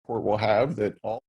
Court will have that all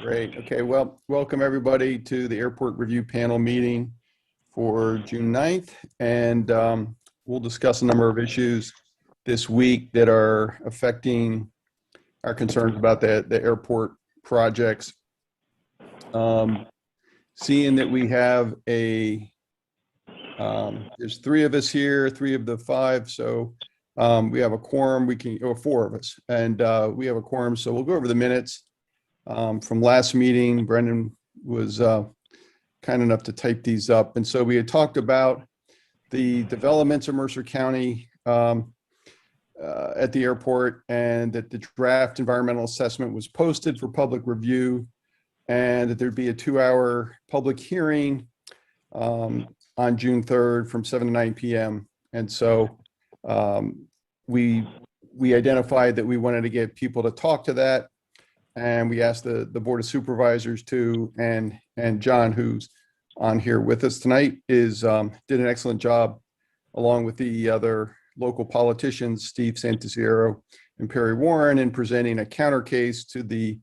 Great. Okay. Well, welcome everybody to the Airport Review Panel meeting for June 9th. And we'll discuss a number of issues this week that are affecting our concerns about the airport projects. Seeing that we have there's three of us here, three of the five. So we have a quorum, four of us, and we have a quorum. So we'll go over the minutes from last meeting. Brendan was kind enough to type these up. And so we had talked about the developments of Mercer County at the airport, and that the draft environmental assessment was posted for public review, and that there'd be a 2-hour public hearing on June 3rd from 7 to 9 p.m. And so we identified that we wanted to get people to talk to that. And we asked the Board of Supervisors to, and John, who's on here with us tonight, did an excellent job, along with the other local politicians, Steve Santisiero and Perry Warren, in presenting a counter case to the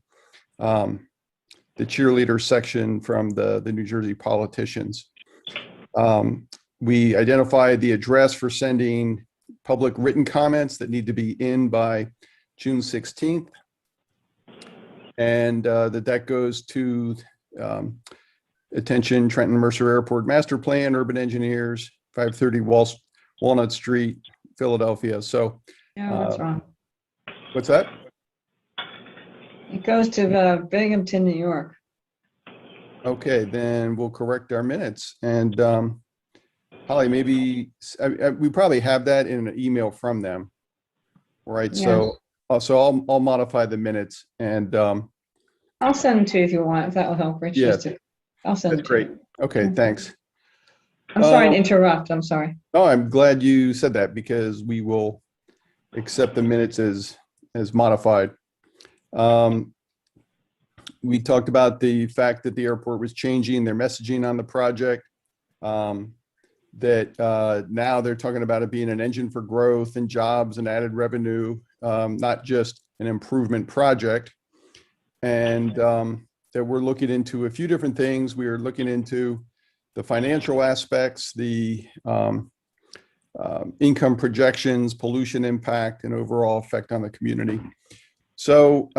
cheerleader section from the New Jersey politicians. We identified the address for sending public written comments that need to be in by June 16th. And that goes to attention Trenton Mercer Airport Master Plan, Urban Engineers, 530 Walnut Street, Philadelphia. So no, that's wrong. What's that? It goes to Binghamton, New York. Okay, then we'll correct our minutes. And Holly, maybe we probably have that in an email from them, right? Yeah. So I'll modify the minutes, and I'll send them to you if you want, if that will help, Rich. Yeah, I'll send them that's to you. great. Okay, thanks. I'm sorry to interrupt. I'm sorry. Oh, I'm glad you said that, because we will accept the minutes as modified. We talked about the fact that the airport was changing their messaging on the project, that now they're talking about it being an engine for growth and jobs and added revenue, not just an improvement project. And that we're looking into a few different things. We are looking into the financial aspects, the income projections, pollution impact, and overall effect on the community. So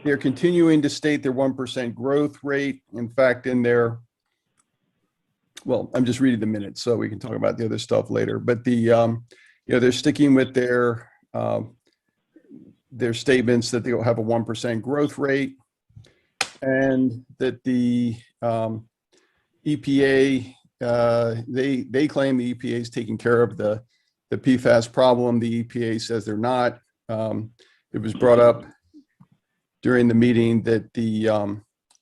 they're continuing to state their 1% growth rate. In fact, well, I'm just reading the minutes, so we can talk about the other stuff later. But they're sticking with their statements that they'll have a 1% growth rate, and that the EPA, they claim the EPA is taking care of the PFAS problem. The EPA says they're not. It was brought up during the meeting that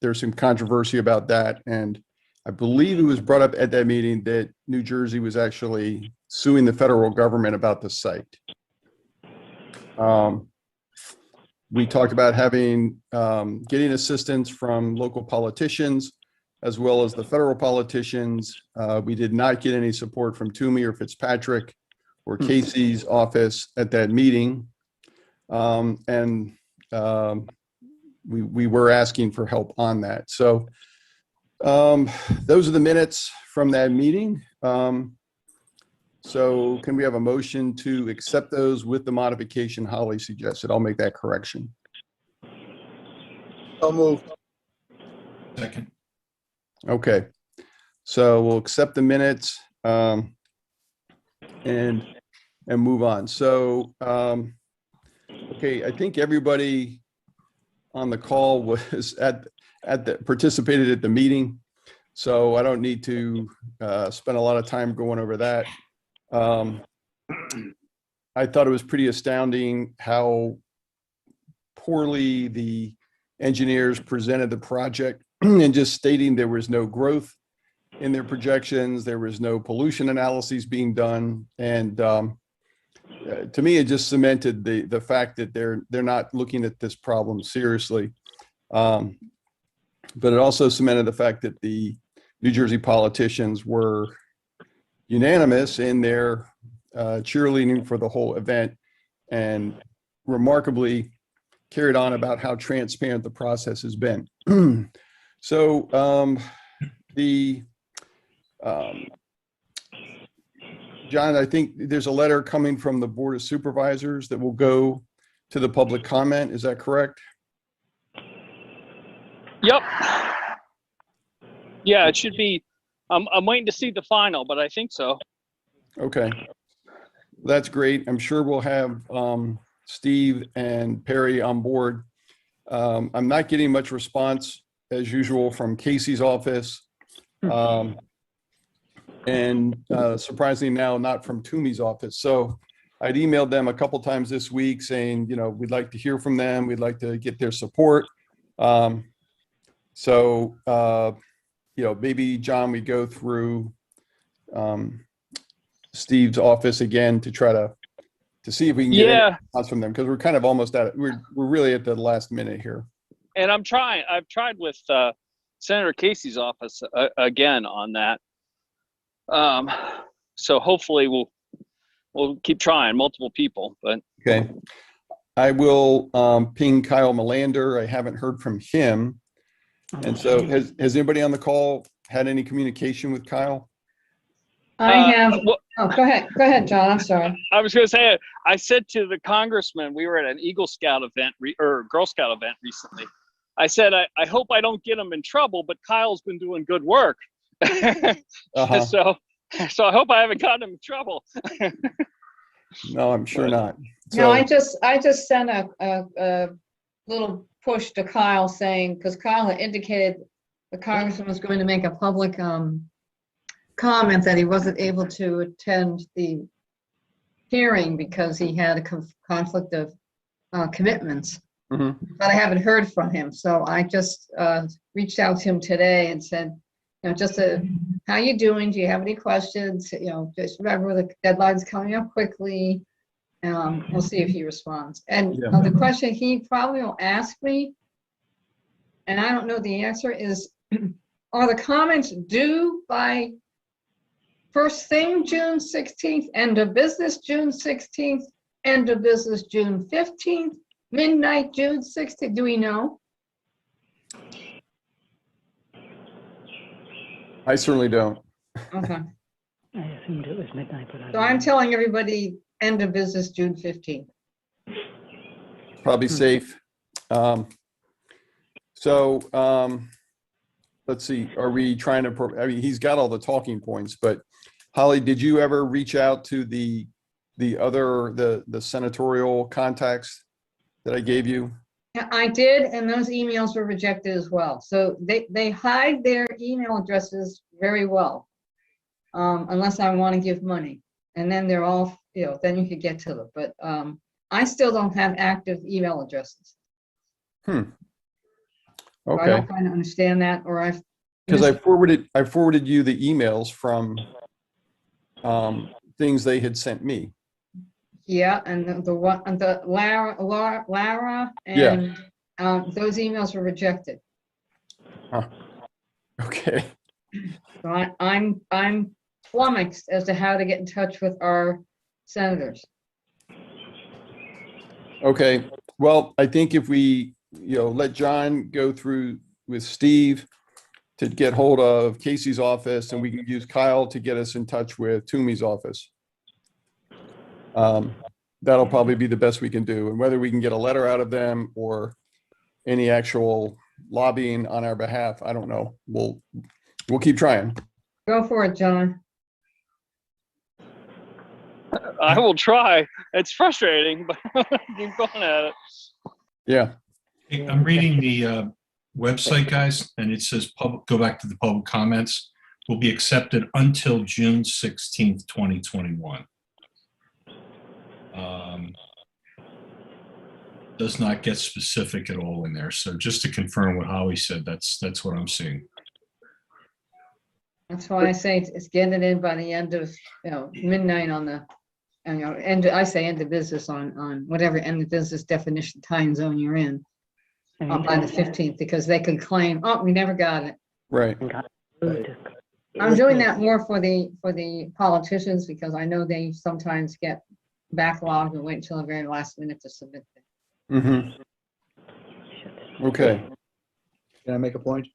there's some controversy about that, and I believe it was brought up at that meeting that New Jersey was actually suing the federal government about the site. We talked about getting assistance from local politicians as well as the federal politicians. We did not get any support from Toomey or Fitzpatrick or Casey's office at that meeting. We were asking for help on that. So those are the minutes from that meeting. So can we have a motion to accept those with the modification Holly suggested? I'll make that correction. So moved. Second. Okay. So we'll accept the minutes and move on. So, okay, I think everybody on the call was participated at the meeting. So I don't need to spend a lot of time going over that. I thought it was pretty astounding how poorly the engineers presented the project, and just stating there was no growth in their projections, there was no pollution analyses being done, and to me, it just cemented the fact that they're not looking at this problem seriously. But it also cemented the fact that the New Jersey politicians were unanimous in their cheerleading for the whole event, and remarkably carried on about how transparent the process has been. So John, I think there's a letter coming from the Board of Supervisors that will go to the public comment. Is that correct? Yep. Yeah, it should be. I'm waiting to see the final, but I think so. Okay. That's great. I'm sure we'll have Steve and Perry on board. I'm not getting much response as usual from Casey's office. And surprisingly now, not from Toomey's office. So I'd emailed them a couple times this week saying, you know, we'd like to hear from them. We'd like to get their support. You know, maybe John, we go through Steve's office again to try to see if we can get any response from them, because we're kind of almost at it. We're really at the last minute here. And I've tried with Senator Casey's office again on that. So hopefully we'll keep trying, multiple people, but. Okay. I will ping Kyle Melander. I haven't heard from him. And so has anybody on the call had any communication with Kyle? I have. Oh, go ahead, John. I'm sorry. I was going to say, I said to the congressman, we were at an Eagle Scout event or Girl Scout event recently. I said, I hope I don't get him in trouble, but Kyle's been doing good work. So I hope I haven't gotten him in trouble. No, I'm sure not. So, No, I just sent a little push to Kyle saying, because Kyle had indicated the congressman was going to make a public comment that he wasn't able to attend the hearing because he had a conflict of commitments. Mhm. But I haven't heard from him. So I just reached out to him today and said, you know, just how you doing? Do you have any questions? You know, just remember the deadline's coming up quickly. We'll see if he responds. And Yeah. the question he probably will ask me, and I don't know the answer, is are the comments due by first thing June 16th, end of business June 16th, end of business June 15th, midnight June 16th? Do we know? I certainly don't. Okay. I assumed it was midnight, but I So don't I'm know. telling everybody end of business June 15th. Probably safe. Let's see. Are we trying to, I mean, he's got all the talking points, but Holly, did you ever reach out to the senatorial contacts that I gave you? Yeah, I did, and those emails were rejected as well. So they hide their email addresses very well, unless I want to give money. And then they're all, you know, then you could get to them. But I still don't have active email addresses. So I Okay. don't kind of understand that, or I've. Because I forwarded you the emails from things they had sent me. Yeah, and the one, the Lara, and those emails were rejected. Huh. Okay. So I'm flummoxed as to how to get in touch with our senators. Okay. Well, I think if we, you know, let John go through with Steve to get hold of Casey's office, and we can use Kyle to get us in touch with Toomey's office. That'll probably be the best we can do. And whether we can get a letter out of them or any actual lobbying on our behalf, I don't know. We'll keep trying. Go for it, John. I will try. It's frustrating, but keep going at it. Yeah. Hey, I'm reading the website, guys, and it says go back to the public comments will be accepted until June 16th, 2021. Does not get specific at all in there. So just to confirm what Holly said, that's what I'm seeing. That's why I say it's getting it in by the end of, you know, midnight on the, you know, I say end of business on whatever end of business definition time zone you're in, by the 15th, because they could claim, oh, we never got it. Right. I'm doing that more for the politicians, because I know they sometimes get backlogged and wait until the very last minute to submit them. Mm-hmm. Okay. Can I make a point?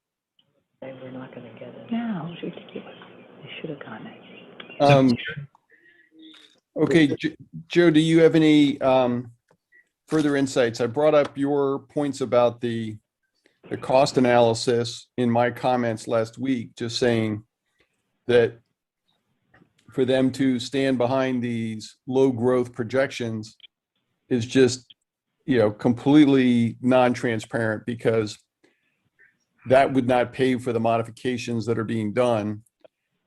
We're not gonna get it. No, it's ridiculous. They should have gotten it. Okay, Joe, do you have any further insights? I brought up your points about the cost analysis in my comments last week, just saying that for them to stand behind these low growth projections is just, completely non-transparent, because that would not pay for the modifications that are being done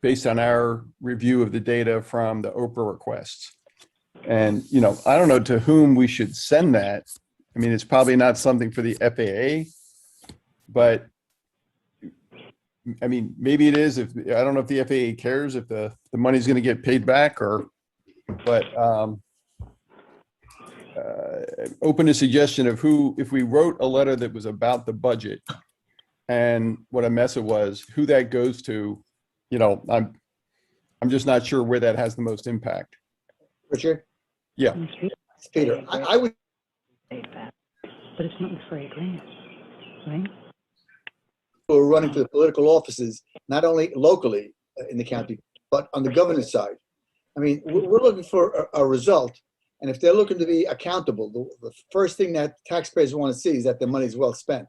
based on our review of the data from the Oprah requests. And, I don't know to whom we should send that. I mean, it's probably not something for the FAA, but I mean, maybe it is. I don't know if the FAA cares if the money's going to get paid back, but open a suggestion of if we wrote a letter that was about the budget and what a mess it was, who that goes to. I'm just not sure where that has the most impact. Richard? Yeah. It's Peter. I would, But it's not for a grant, right? who are running for the political offices, not only locally in the county, but on the governor's side. I mean, we're looking for a result. And if they're looking to be accountable, the first thing that taxpayers want to see is that their money is well spent.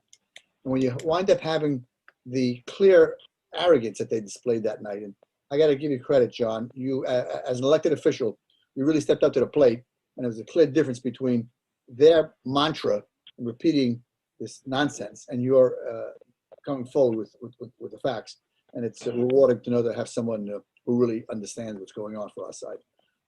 And when you wind up having the clear arrogance that they displayed that night, and I got to give you credit, John, you as an elected official, you really stepped up to the plate, and there was a clear difference between their mantra and repeating this nonsense and your coming forward with the facts. And it's rewarding to know that I have someone who really understands what's going on for our side.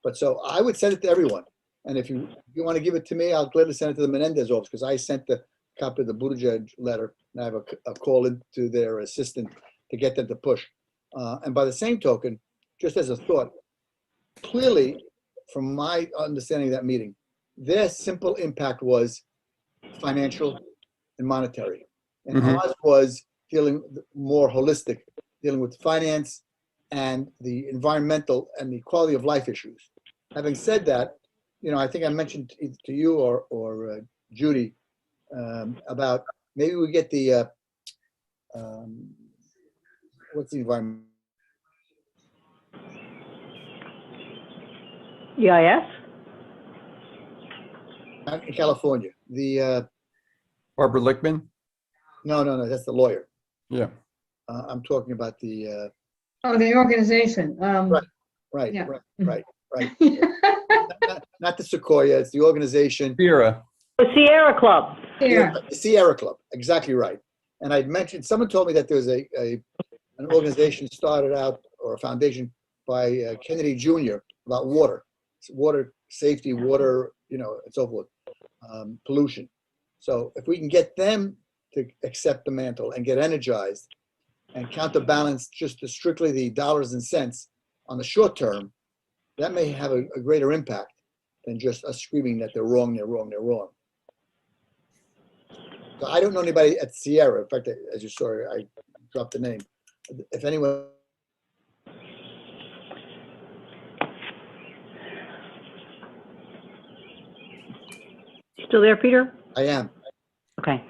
But so I would send it to everyone. And if you want to give it to me, I'll gladly send it to the Menendez office, because I sent the copy of the Buttigieg letter, and I have a call into their assistant to get them to push. And by the same token, just as a thought, clearly, from my understanding of that meeting, their simple impact was financial and monetary. And ours was dealing more holistic, dealing with finance and the environmental and the quality of life issues. Having said that, I think I mentioned to you or Judy about maybe we get the, what's the environment? EIS? In California. The Barbara Lickman? no, that's the lawyer. Yeah. I'm talking about the the organization. right. Yeah. Right. Not the Sequoia, it's the organization. Sierra. The Sierra Club. Yeah. The Sierra Club, exactly right. And I'd mentioned, someone told me that there was an organization started out, or a foundation by Kennedy Jr. about water safety, water, and so forth, pollution. So if we can get them to accept the mantle and get energized and counterbalance just strictly the dollars and cents on the short term, that may have a greater impact than just us screaming that they're wrong. So I don't know anybody at Sierra. In fact, as you saw, I dropped the name. If anyone. Still there, Peter? I am. Okay.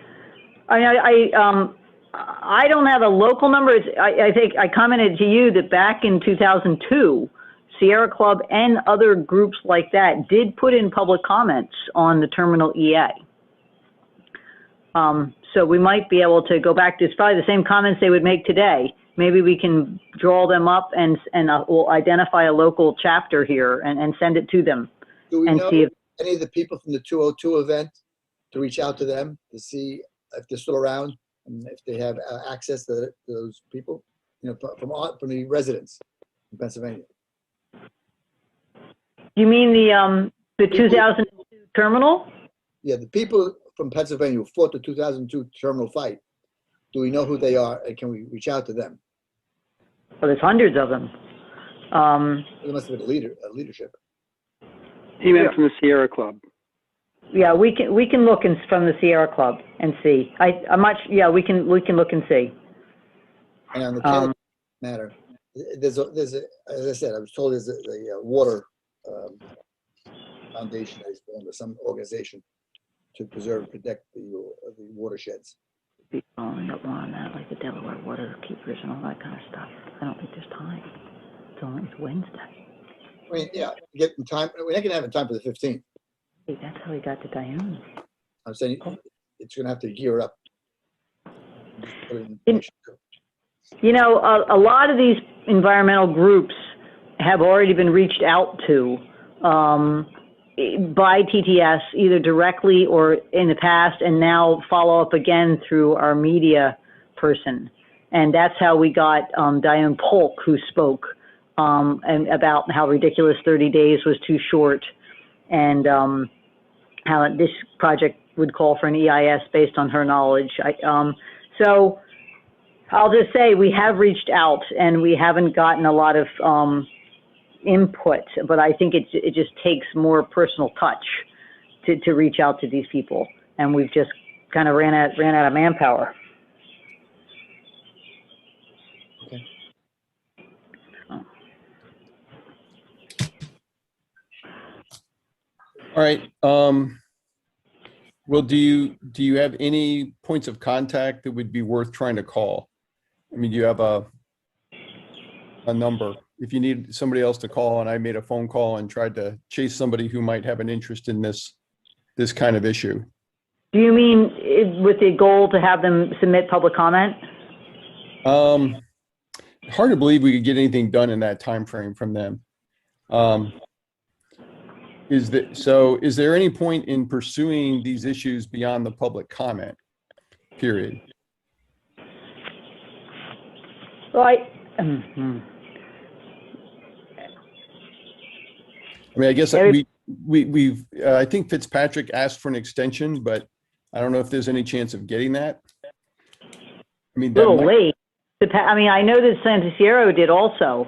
I don't have a local number. I think I commented to you that back in 2002, Sierra Club and other groups like that did put in public comments on the terminal EA. So we might be able to go back to, it's probably the same comments they would make today. Maybe we can draw them up and we'll identify a local chapter here and send it to them. Do we and know see if, any of the people from the 202 event to reach out to them to see if they're still around and if they have access to those people, from the residents in Pennsylvania? you mean the 2002 terminal? Yeah, the people from Pennsylvania who fought the 2002 terminal fight. Do we know who they are, and can we reach out to them? Well, there's hundreds of them. There must have been a leadership. He meant from the Sierra Club. Yeah, we can look from the Sierra Club and see. We can look and see. And on the Kennedy matter, there's as I said, I was told there's a water foundation that is formed, or some organization to preserve and protect the watersheds. Be following up on that, like the Delaware water keepers and all that kind of stuff. I don't think there's time. It's Wednesday. I mean, yeah, get in time. We're not gonna have in time for the 15th. Hey, that's how we got to Diane. I'm saying it's gonna have to gear up. Put it In- You know, a lot of these environmental groups have already been reached out to by TTS, either directly or in the past, and now follow up again through our media person. And that's how we got Diane Polk, who spoke and about how ridiculous 30 days was too short, and how this project would call for an EIS based on her knowledge. So I'll just say we have reached out and we haven't gotten a lot of input, but I think it just takes more personal touch to reach out to these people, and we've just kind of ran out of manpower. Okay. All right. Well, do you have any points of contact that would be worth trying to call? I mean, do you have a number? If you need somebody else to call, and I made a phone call and tried to chase somebody who might have an interest in this kind of issue. Do you mean with the goal to have them submit public comment? Hard to believe we could get anything done in that time frame from them. Is there any point in pursuing these issues beyond the public comment period? Well, I mean, I guess we've I think Fitzpatrick asked for an extension, but I don't know if there's any chance of getting that. I mean, a little late. I mean, I know that Santa Sierra did also,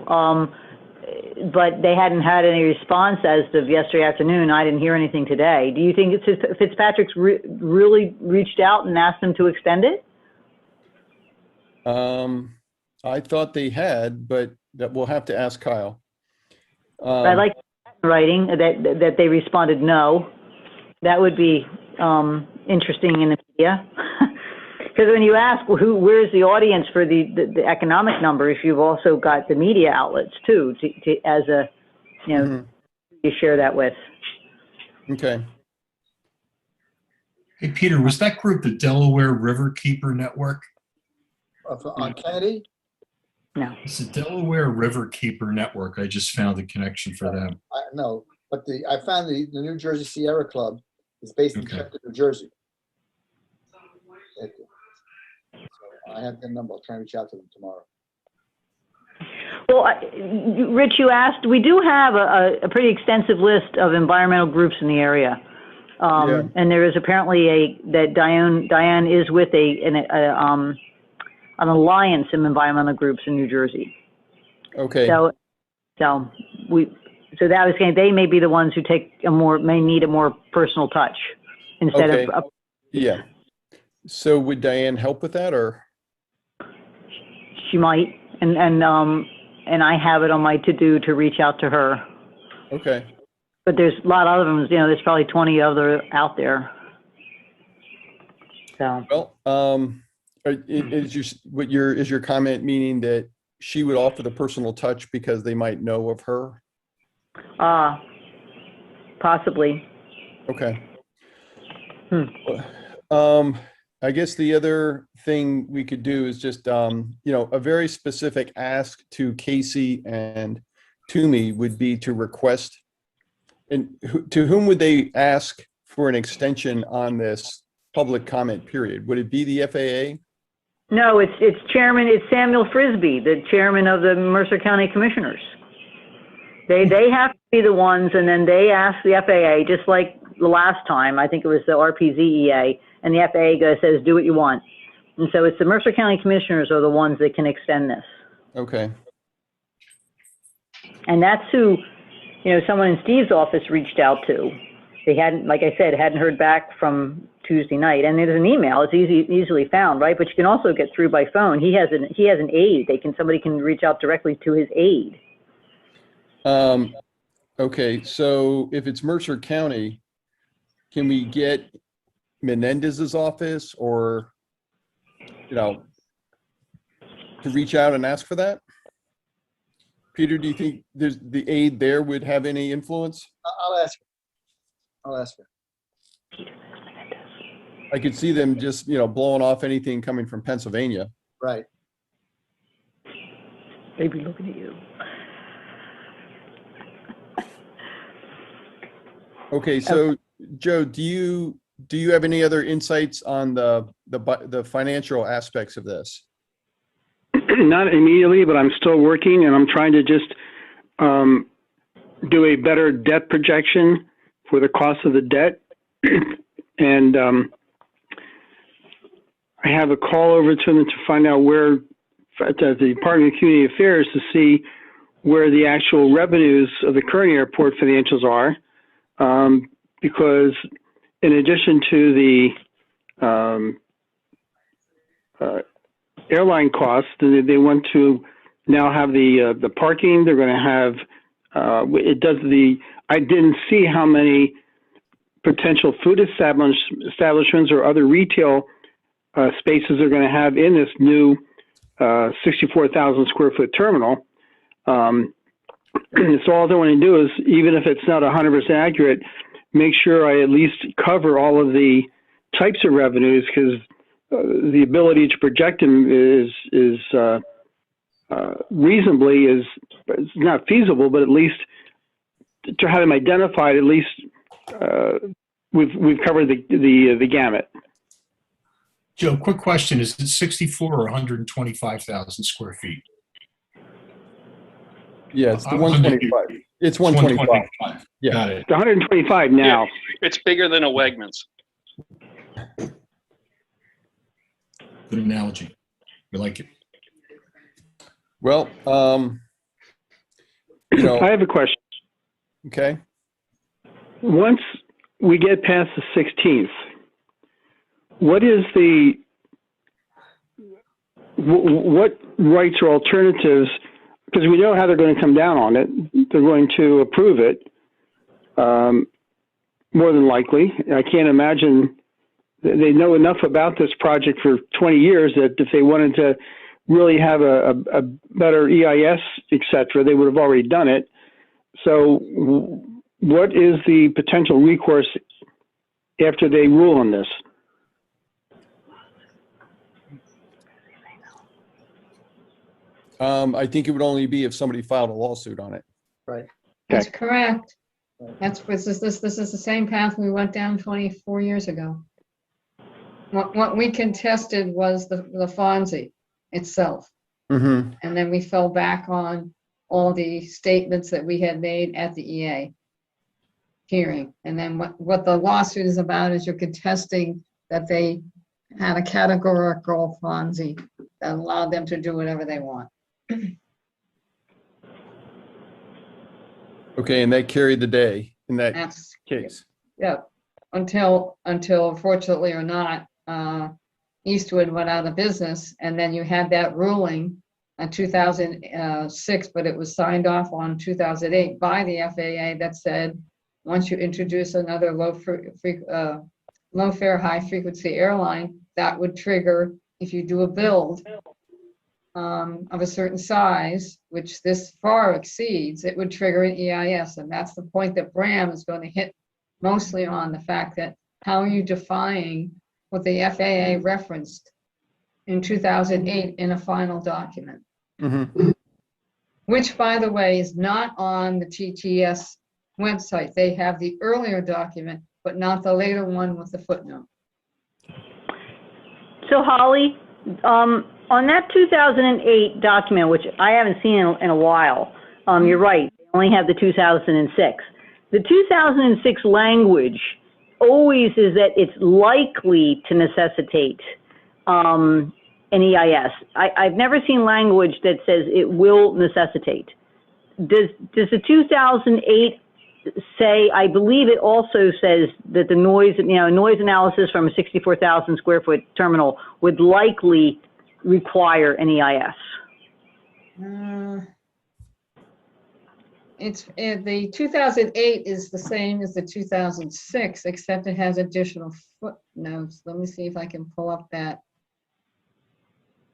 but they hadn't had any response as of yesterday afternoon. I didn't hear anything today. Do you think Fitzpatrick's really reached out and asked them to extend it? I thought they had, but that we'll have to ask Kyle. I'd like writing that they responded no. That would be interesting in the media. Because when you ask where's the audience for the economic numbers, you've also got the media outlets too, to as a, you share that with. Okay. Hey, Peter, was that group the Delaware River Keeper Network? On Kennedy? No. It's the Delaware River Keeper Network. I just found a connection for them. No, but I found the New Jersey Sierra Club is based in Trenton, New Jersey. So I have their number. I'll try and reach out to them tomorrow. Well, Rich, you asked, we do have a pretty extensive list of environmental groups in the area. And there is apparently that Diane is with an alliance of environmental groups in New Jersey. Okay. So that was saying they may be the ones who may need a more personal touch instead of. Yeah. So would Diane help with that, or? She might, and I have it on my to-do to reach out to her. Okay. But there's a lot of them. There's probably 20 other out there. So. Well, is your comment meaning that she would offer the personal touch because they might know of her? Possibly. Okay. I guess the other thing we could do is just, a very specific ask to Casey and to me would be to request, and to whom would they ask for an extension on this public comment period? Would it be the FAA? No, it's Samuel Frisbee, the chairman of the Mercer County Commissioners. They have to be the ones, and then they ask the FAA, just like the last time, I think it was the RPZEA, and the FAA says, do what you want. And so it's the Mercer County Commissioners are the ones that can extend this. Okay. And that's who, someone in Steve's office reached out to. They hadn't, like I said, hadn't heard back from Tuesday night. And there's an email. It's easily found, right? But you can also get through by phone. He has an aide. Somebody can reach out directly to his aide. Okay. So if it's Mercer County, can we get Menendez's office, or, you know, to reach out and ask for that? Peter, do you think the aide there would have any influence? I'll ask her. I'll ask her. I could see them just, blowing off anything coming from Pennsylvania. Right. They'd be looking at you. Okay, so Joe, do you have any other insights on the financial aspects of this? Not immediately, but I'm still working, and I'm trying to just do a better debt projection for the cost of the debt. And I have a call over to them to find out where, at the Department of Community Affairs, to see where the actual revenues of the current airport financials are. Because in addition to the airline costs, they want to now have the parking. They're going to have I didn't see how many potential food establishments or other retail spaces they're going to have in this new 64,000 square foot terminal. So all I want to do is, even if it's not 100% accurate, make sure I at least cover all of the types of revenues, because the ability to project them is reasonably is not feasible, but at least to have them identified, at least we've covered the gamut. Joe, quick question. Is it 64 or 125,000 square feet? Yeah, it's the 125. It's 125. Yeah. Got it. It's 125 now. Yeah, it's bigger than a Wegmans. Good analogy. We like it. Well, I have a question. Okay. Once we get past the 16th, what rights or alternatives, because we know how they're going to come down on it. They're going to approve it, more than likely. I can't imagine they know enough about this project for 20 years that if they wanted to really have a better EIS, et cetera, they would have already done it. So what is the potential recourse after they rule on this? I think it would only be if somebody filed a lawsuit on it. Right. That's correct. This is the same path we went down 24 years ago. What we contested was the Fonzie itself. Mm-hmm. And then we fell back on all the statements that we had made at the EA hearing. And then what the lawsuit is about is you're contesting that they had a categorical Fonzie that allowed them to do whatever they want. Okay, and that carried the day in that That's, case. yeah, until fortunately or not, Eastwood went out of business, and then you had that ruling in 2006, but it was signed off on 2008 by the FAA that said once you introduce another low fare, high frequency airline, that would trigger, if you do a build of a certain size, which this far exceeds, it would trigger an EIS. And that's the point that Bram is going to hit mostly on, the fact that how are you defying what the FAA referenced in 2008 in a final document, Mm-hmm. which, by the way, is not on the TTS website. They have the earlier document, but not the later one with the footnote. So Holly, on that 2008 document, which I haven't seen in a while, you're right, they only have the 2006. The 2006 language always is that it's likely to necessitate an EIS. I've never seen language that says it will necessitate. Does the 2008 say, I believe it also says that the noise analysis from a 64,000 square foot terminal would likely require an EIS? the 2008 is the same as the 2006, except it has additional footnotes. Let me see if I can pull up that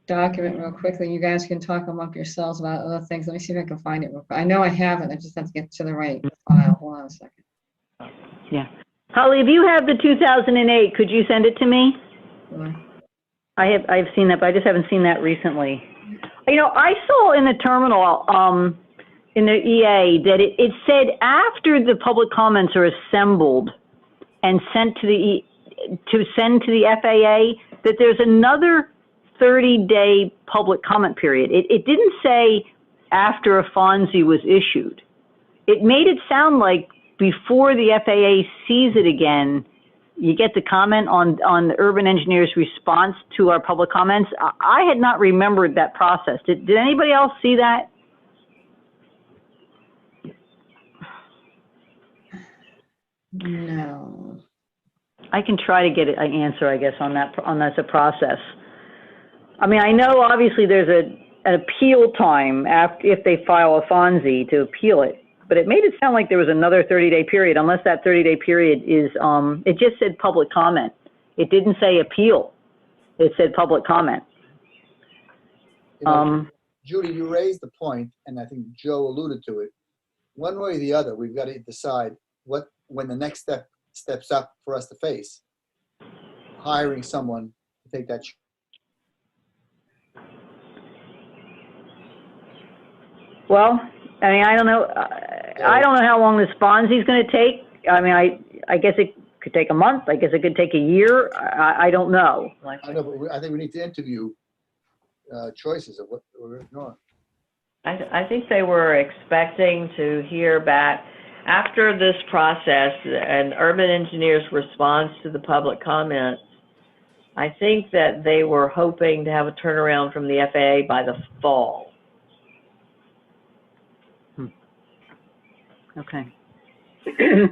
document real quickly. You guys can talk among yourselves about other things. Let me see if I can find it real quick. I know I have it. I just have to get to the right file. Hold on a second. Yeah. Holly, if you have the 2008, could you send it to me? Sure. I've seen that, but I just haven't seen that recently. You know, I saw in the terminal, in the EA, that it said after the public comments are assembled and sent to send to the FAA, that there's another 30-day public comment period. It didn't say after a FONSI was issued. It made it sound like before the FAA sees it again, you get the comment on the urban engineer's response to our public comments. I had not remembered that process. Did anybody else see that? No. I can try to get an answer, I guess, on that's a process. I mean, I know obviously there's an appeal time if they file a FONSI to appeal it, but it made it sound like there was another 30-day period, unless that 30-day period is, it just said public comment. It didn't say appeal. It said public comment. You know, Judy, you raised the point, and I think Joe alluded to it. One way or the other, we've got to decide when the next steps up for us to face. Hiring someone to take that. Well, I mean, I don't know. I don't know how long this FONSI is going to take. I mean, I guess it could take a month. I guess it could take a year. I don't know. I know, but I think we need to interview choices of what we're doing. I think they were expecting to hear back after this process and urban engineers' response to the public comments. I think that they were hoping to have a turnaround from the FAA by the fall. Okay. I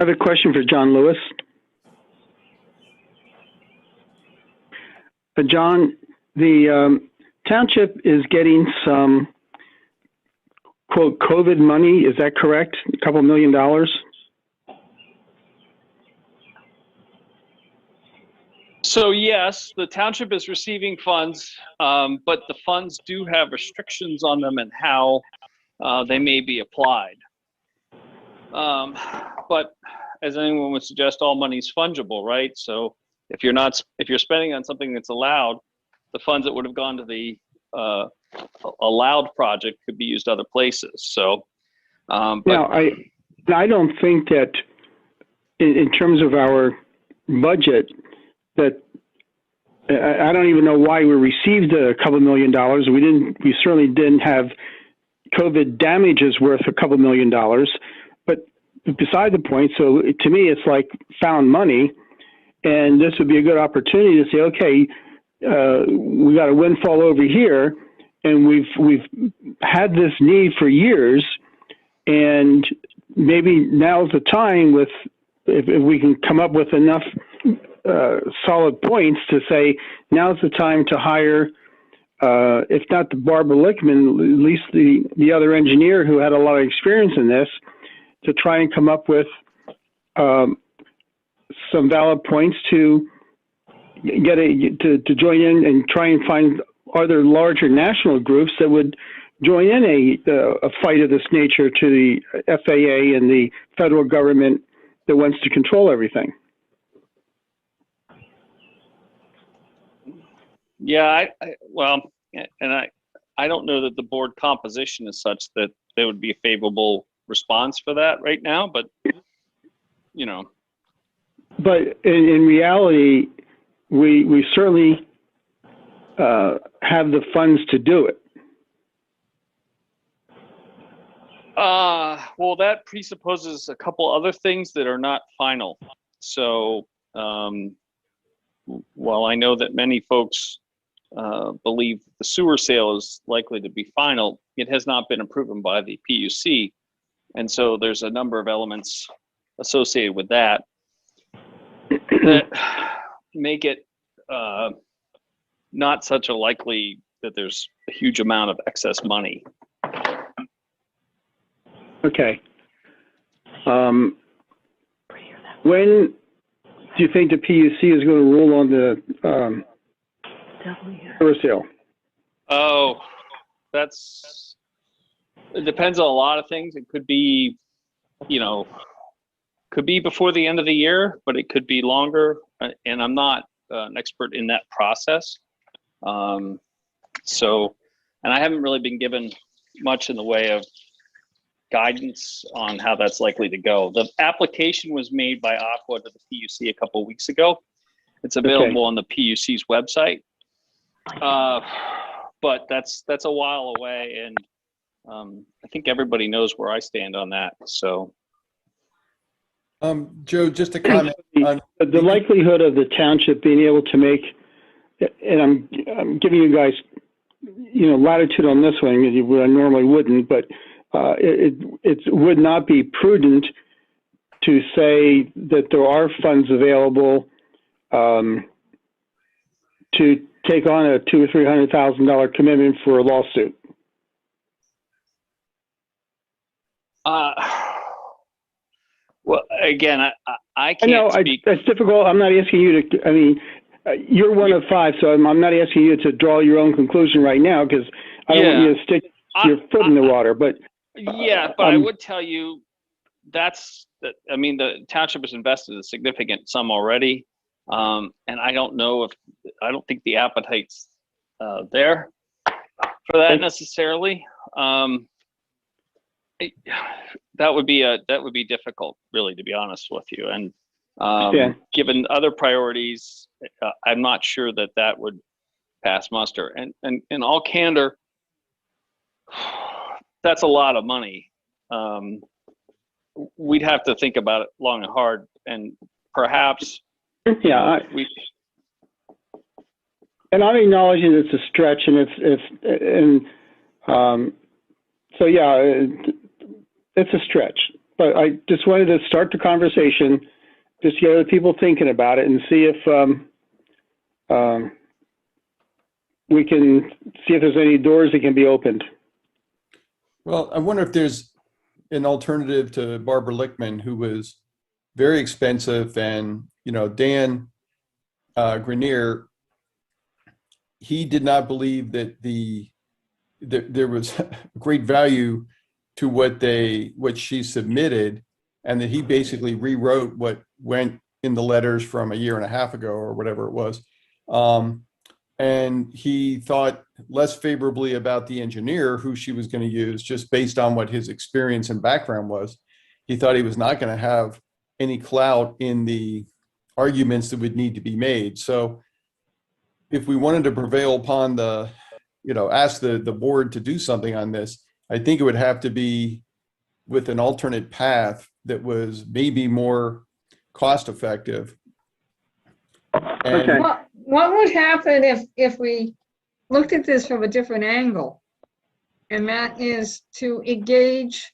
have a question for John Lewis. John, the township is getting some, quote, COVID money. Is that correct? A couple $1 million? So yes, the township is receiving funds, but the funds do have restrictions on them and how they may be applied. But as anyone would suggest, all money is fungible, right? So if you're spending on something that's allowed, the funds that would have gone to the allowed project could be used other places. So, now, I don't think that in terms of our budget, that I don't even know why we received a couple $1 million. We certainly didn't have COVID damages worth a couple $1 million, but beside the point, so to me, it's like found money, and this would be a good opportunity to say, okay, we got a windfall over here, and we've had this need for years, and maybe now's the time if we can come up with enough solid points to say now's the time to hire, if not the Barbara Lickman, at least the other engineer who had a lot of experience in this, to try and come up with some valid points to to join in and try and find other larger national groups that would join in a fight of this nature to the FAA and the federal government that wants to control everything. Yeah, I don't know that the board composition is such that there would be a favorable response for that right now, but you know. But in reality, we certainly have the funds to do it. Well, that presupposes a couple other things that are not final. So while I know that many folks believe the sewer sale is likely to be final, it has not been approved by the PUC. And so there's a number of elements associated with that that make it not such a likely that there's a huge amount of excess money. Okay. When do you think the PUC is going to rule on the for sale? Oh, it depends on a lot of things. It could be, could be before the end of the year, but it could be longer. And I'm not an expert in that process. And I haven't really been given much in the way of guidance on how that's likely to go. The application was made by Aqua to the PUC a couple of weeks ago. It's available on the PUC's website. But that's a while away, and I think everybody knows where I stand on that. So, Joe, just a comment on The likelihood of the township being able to make, and I'm giving you guys, latitude on this one, I normally wouldn't, but it would not be prudent to say that there are funds available to take on a $200,000 or $300,000 commitment for a lawsuit. Well, again, I can't know speak. That's difficult. I'm not asking you to. I mean, you're one of five, so I'm not asking you to draw your own conclusion right now because I don't want you to stick your foot in the water. But I would tell you the township has invested a significant sum already, and I don't think the appetite's there for that necessarily. That would be difficult, really, to be honest with you. And given other priorities, I'm not sure that would pass muster. And in all candor, that's a lot of money. We'd have to think about it long and hard, and perhaps. Yeah. And I'm acknowledging it's a stretch, and it's a stretch. But I just wanted to start the conversation, just get other people thinking about it, and see if we can see if there's any doors that can be opened. Well, I wonder if there's an alternative to Barbara Lichtman, who was very expensive, and Dan Grenier, he did not believe that there was great value to what she submitted, and that he basically rewrote what went in the letters from a year and a half ago or whatever it was. And he thought less favorably about the engineer who she was going to use, just based on what his experience and background was. He thought he was not going to have any clout in the arguments that would need to be made. So if we wanted to prevail upon ask the board to do something on this, I think it would have to be with an alternate path that was maybe more cost effective. Okay. What would happen if we looked at this from a different angle? And that is to engage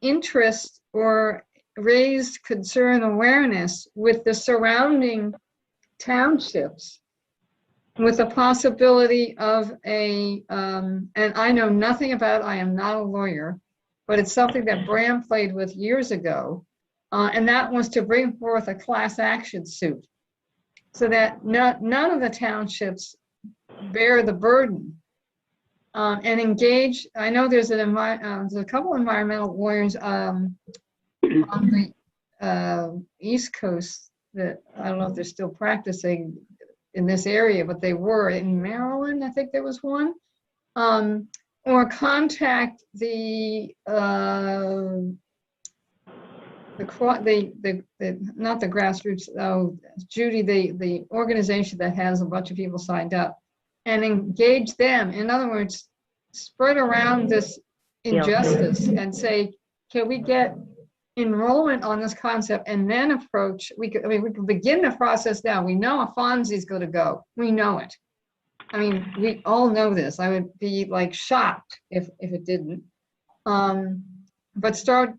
interest or raise concern awareness with the surrounding townships, with the possibility of and I know nothing about, I am not a lawyer, but it's something that Bram played with years ago, and that was to bring forth a class action suit so that none of the townships bear the burden, and engage. I know there's a couple environmental lawyers on the East Coast that I don't know if they're still practicing in this area, but they were in Maryland. I think there was one, or contact not the grassroots. Oh, Judy, the organization that has a bunch of people signed up, and engage them. In other words, spread around this injustice and say, can we get enrollment on this concept, and then approach, we could begin the process now. We know a Fonzie's going to go. We know it. I mean, we all know this. I would be shocked if it didn't. But start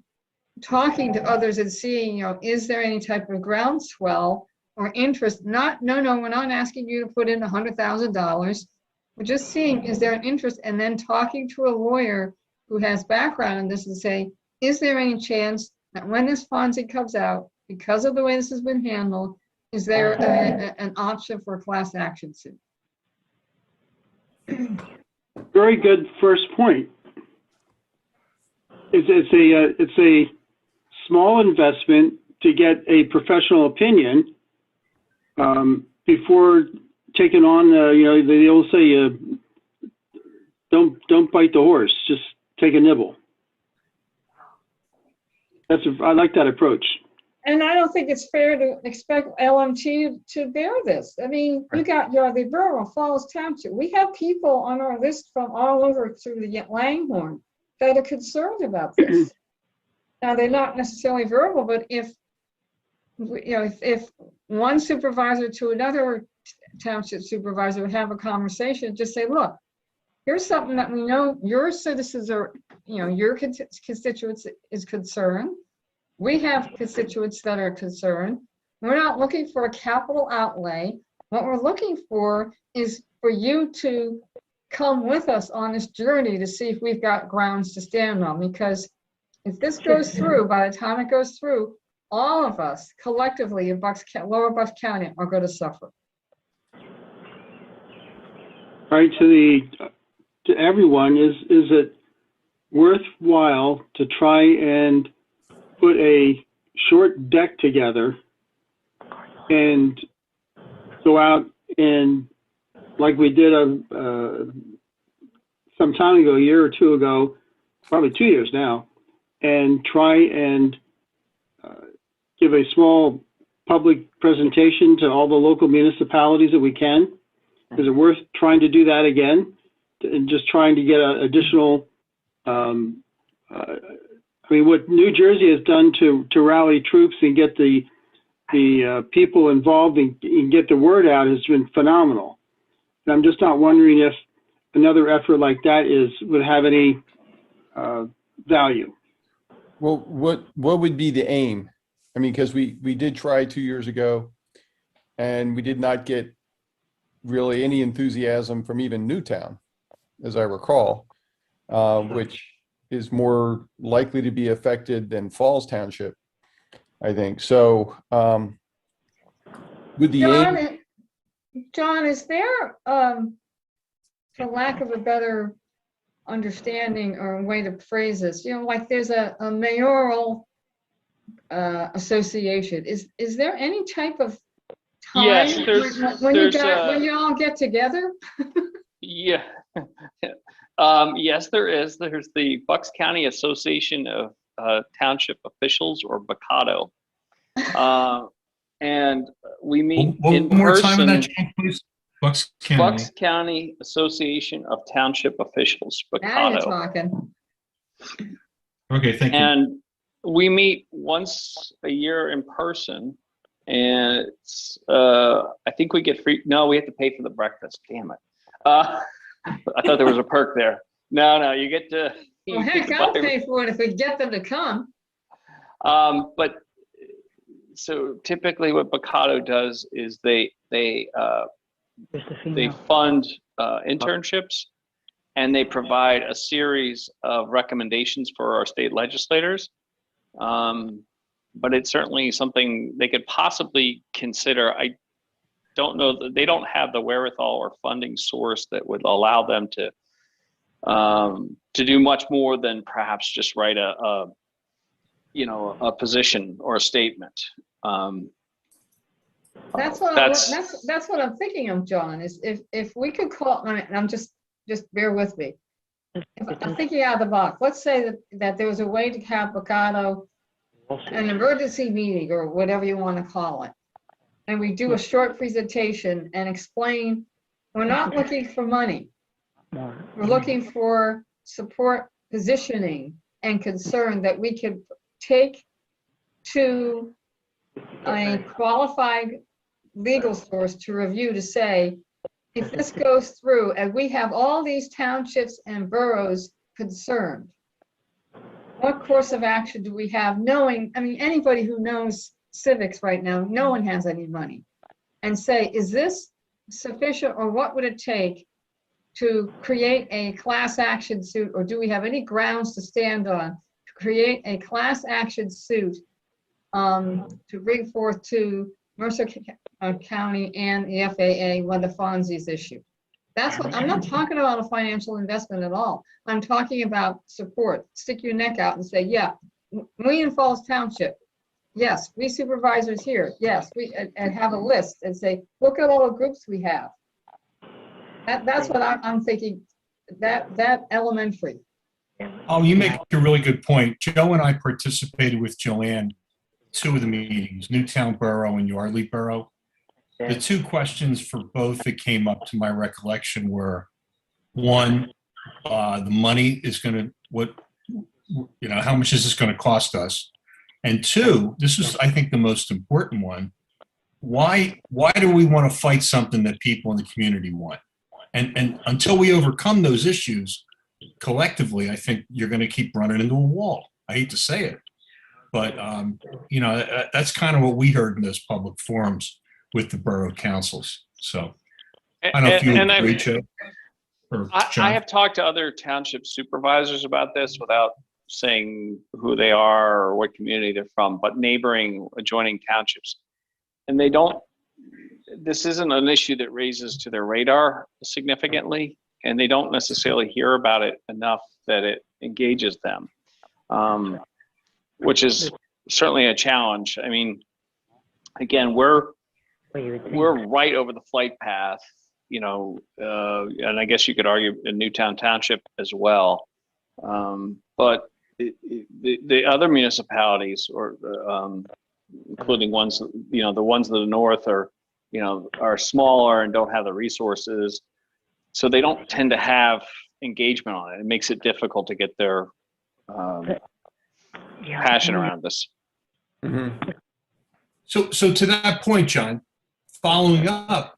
talking to others and seeing, is there any type of groundswell or interest? No, we're not asking you to put in $100,000. We're just seeing, is there an interest? And then talking to a lawyer who has background in this and say, is there any chance that when this Fonzie comes out, because of the way this has been handled, is there an option for a class action suit? Very good first point. It's a small investment to get a professional opinion before taking on, they all say, don't bite the horse, just take a nibble. I like that approach. And I don't think it's fair to expect LMT to bear this. I mean, you got Yardley Borough, Falls Township. We have people on our list from all over through the Langhorne that are concerned about this. Now, they're not necessarily verbal, but if one supervisor to another township supervisor would have a conversation, just say, look, here's something that we know your citizens are, your constituents is concerned. We have constituents that are concerned. We're not looking for a capital outlay. What we're looking for is for you to come with us on this journey to see if we've got grounds to stand on. Because if this goes through, by the time it goes through, all of us collectively in Lower Bucks County are going to suffer. All right, to everyone, is it worthwhile to try and put a short deck together and go out and, like we did some time ago, a year or two ago, probably 2 years now, and try and give a small public presentation to all the local municipalities that we can? Is it worth trying to do that again and just trying to get additional, what New Jersey has done to rally troops and get the people involved and get the word out has been phenomenal. And I'm just not wondering if another effort like that would have any value. Well, what would be the aim? I mean, because we did try 2 years ago, and we did not get really any enthusiasm from even Newtown, as I recall, which is more likely to be affected than Falls Township, I think. So, with the aim, John, is there, for lack of a better understanding or a way to phrase this, like there's a mayoral association. Is there any type of time Yes, when you all get together? Yeah. Yes, there is. There's the Bucks County Association of Township Officials, or BACATO. And we meet in One more person. time on that, Jane, please. Bucks County. Bucks County Association of Township Officials, Now you're BACATO. talking. Okay, thank you. And we meet once a year in person, and it's, I think we get free. No, we have to pay for the breakfast. Damn it. I thought there was a perk there. No, you get to. Well, heck, I'll pay for it if we get them to come. But so typically what BACATO does is they fund internships, and they provide a series of recommendations for our state legislators. But it's certainly something they could possibly consider. I don't know that they don't have the wherewithal or funding source that would allow them to do much more than perhaps just write a position or a statement. That's what I'm thinking of, John. Is if we could call, and I'm just bear with me. I'm thinking out of the box. Let's say that there was a way to have BACATO an emergency meeting, or whatever you want to call it, and we do a short presentation and explain we're not looking for money. We're looking for support, positioning, and concern that we can take to a qualified legal source to review, to say, if this goes through and we have all these townships and boroughs concerned, what course of action do we have, knowing, anybody who knows civics right now, no one has any money, and say, is this sufficient, or what would it take to create a class action suit, or do we have any grounds to stand on to create a class action suit to bring forth to Mercer County and the FAA when the Fonzie's issue. That's what, I'm not talking about a financial investment at all. I'm talking about support. Stick your neck out and say, yeah, William Falls Township, yes, we supervisors here, yes, and have a list and say, look at all the groups we have. That's what I'm thinking, that elementary. Oh, you make a really good point. Joe and I participated with Joanne, 2 of the meetings, Newtown Borough and Yardley Borough. The 2 questions for both that came up to my recollection were, 1, the money is going to, how much is this going to cost us? And 2, this is, I think, the most important one. Why do we want to fight something that people in the community want? And until we overcome those issues collectively, I think you're going to keep running into a wall. I hate to say it, but that's kind of what we heard in those public forums with the borough councils. So I don't know if you agree, Joe. I have talked to other township supervisors about this without saying who they are or what community they're from, but neighboring, adjoining townships. And this isn't an issue that raises to their radar significantly, and they don't necessarily hear about it enough that it engages them, which is certainly a challenge. I mean, again, we're right over the flight path, and I guess you could argue in Newtown Township as well. But the other municipalities, or including ones, the ones to the north are smaller and don't have the resources, so they don't tend to have engagement on it. It makes it difficult to get their passion around this. Mm-hmm. So to that point, John, following up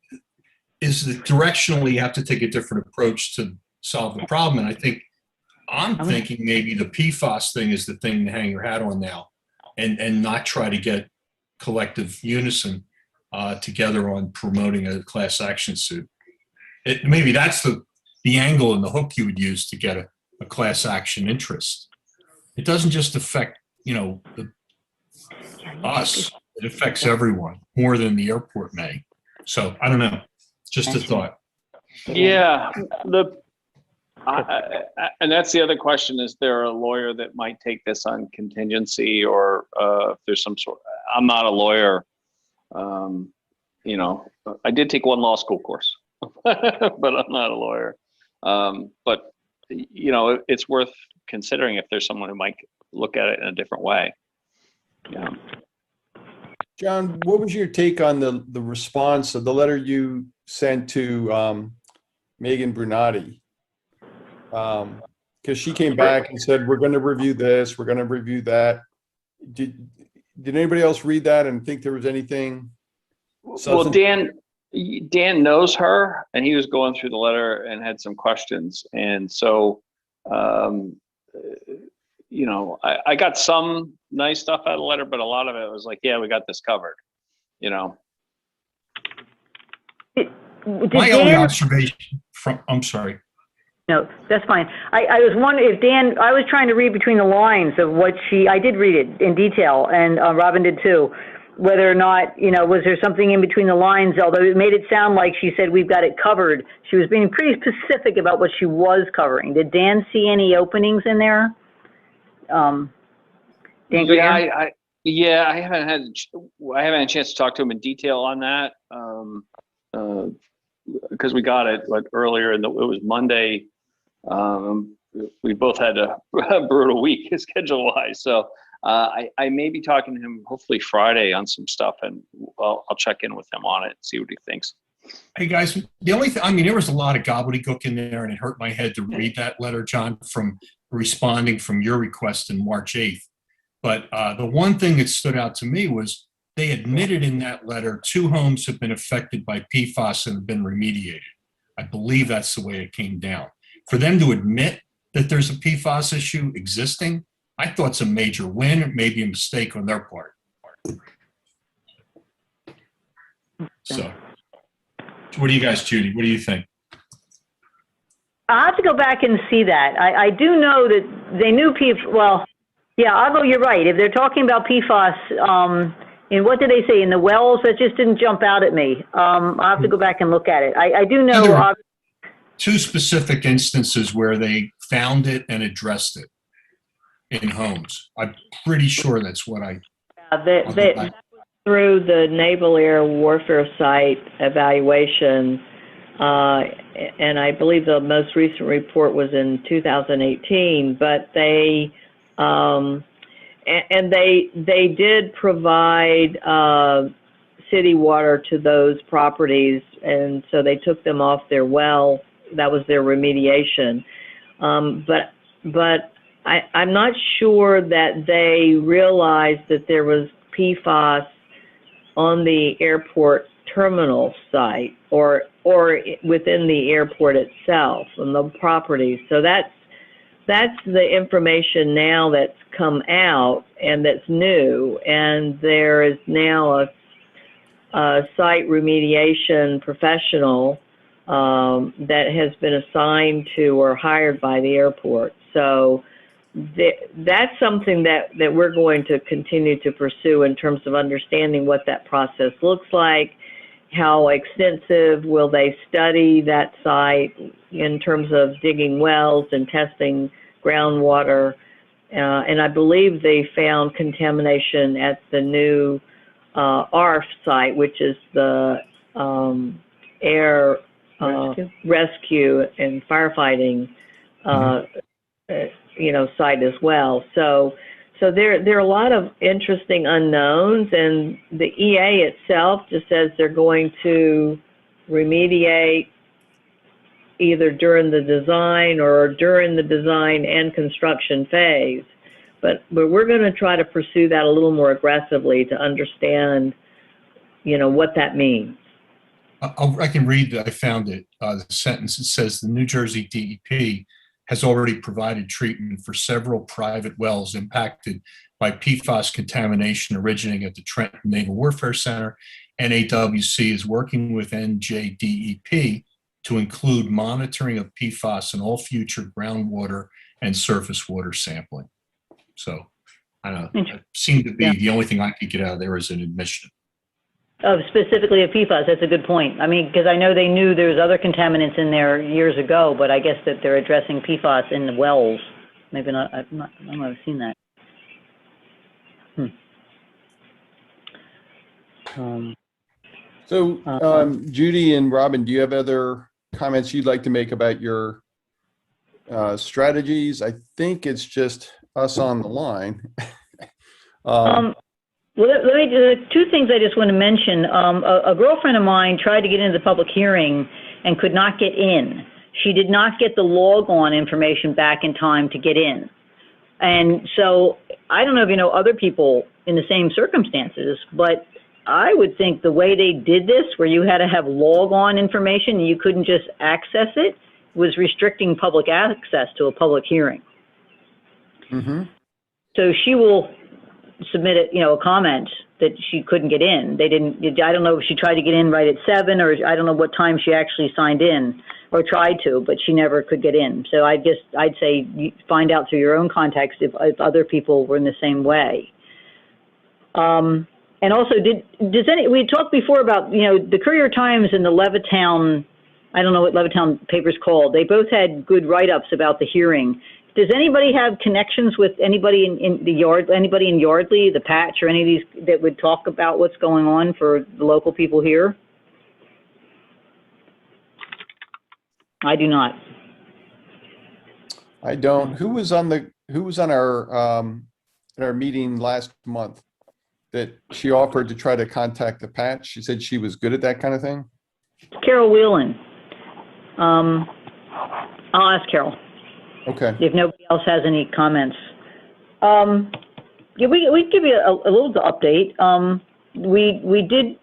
is that directionally you have to take a different approach to solve the problem. And I think I'm thinking maybe the PFAS thing is the thing to hang your hat on now, and not try to get collective unison together on promoting a class action suit. Maybe that's the angle and the hook you would use to get a class action interest. It doesn't just affect, us. It affects everyone more than the airport may. So I don't know. Just a thought. Yeah. And that's the other question. Is there a lawyer that might take this on contingency, or if there's some sort? I'm not a lawyer. I did take one law school course, but I'm not a lawyer. But it's worth considering if there's someone who might look at it in a different way. Yeah. John, what was your take on the response of the letter you sent to Megan Brunati? Because she came back and said, we're going to review this, we're going to review that. Did anybody else read that and think there was anything? Well, Dan knows her, and he was going through the letter and had some questions. And so, I got some nice stuff out of the letter, but a lot of it was like, yeah, we got this covered, My only observation I'm sorry. No, that's fine. I was wondering if Dan, I was trying to read between the lines of what I did read it in detail, and Robin did too, whether or not, was there something in between the lines, although it made it sound like she said we've got it covered. She was being pretty specific about what she was covering. Did Dan see any openings in there? Dan Grenier? I haven't had a chance to talk to him in detail on that, because we got it earlier, and it was Monday. We both had a brutal week schedule-wise, so I may be talking to him hopefully Friday on some stuff, and I'll check in with him on it and see what he thinks. Hey guys, the only thing, there was a lot of gobbledygook in there, and it hurt my head to read that letter, John, from responding from your request in March 8th. But the one thing that stood out to me was they admitted in that letter 2 homes have been affected by PFAS and have been remediated. I believe that's the way it came down. For them to admit that there's a PFAS issue existing, I thought it's a major win. It may be a mistake on their part. So, what do you guys, Judy? What do you think? I'll have to go back and see that. I do know that they knew Yeah, Otto, you're right. If they're talking about PFAS, and what did they say in the wells? That just didn't jump out at me. I'll have to go back and look at it. I do know. There were two specific instances where they found it and addressed it in homes. I'm pretty sure that's what I. That through the Naval Air Warfare Site evaluation, and I believe the most recent report was in 2018. But they they did provide city water to those properties, and so they took them off their well. That was their remediation. But I'm not sure that they realized that there was PFAS on the airport terminal site or within the airport itself on the properties. So that's the information now that's come out and that's new. And there is now a site remediation professional that has been assigned to or hired by the airport. So that's something that we're going to continue to pursue in terms of understanding what that process looks like. How extensive will they study that site in terms of digging wells and testing groundwater? And I believe they found contamination at the new ARF site, which is the air rescue and firefighting site as well. So there are a lot of interesting unknowns, and the EA itself just says they're going to remediate either during the design or during the design and construction phase. But we're going to try to pursue that a little more aggressively to understand, what that means. I can read that. I found it. The sentence, it says the New Jersey DEP has already provided treatment for several private wells impacted by PFAS contamination originating at the Trenton Naval Warfare Center. NAWC is working with NJDEP to include monitoring of PFAS in all future groundwater and surface water sampling. So, I don't know, it seemed to be the only thing I could get out of there is an admission. Oh, specifically of PFAS, that's a good point. I mean, because I know they knew there was other contaminants in there years ago, but I guess that they're addressing PFAS in the wells. Maybe not. I don't know. I've seen that. Judy and Robin, do you have other comments you'd like to make about your strategies? I think it's just us on the line. Well, let me two things I just want to mention. A girlfriend of mine tried to get into the public hearing and could not get in. She did not get the log-on information back in time to get in. And so I don't know if you know other people in the same circumstances, but I would think the way they did this, where you had to have log-on information and you couldn't just access it, was restricting public access to a public hearing. Mm-hmm. So she will submit a comment that she couldn't get in. They didn't. I don't know if she tried to get in right at 7, or I don't know what time she actually signed in or tried to, but she never could get in. So I'd say you find out through your own context if other people were in the same way. And also, we talked before about the Courier Times and the Levittown. I don't know what Levittown paper's called. They both had good write-ups about the hearing. Does anybody have connections with anybody in the yard, anybody in Yardley, the Patch, or any of these that would talk about what's going on for the local people here? I do not. I don't. Who was on our meeting last month that she offered to try to contact the Patch? She said she was good at that kind of thing. Carol Whelan. I'll ask Carol. Okay. If nobody else has any comments. We give you a little update. We did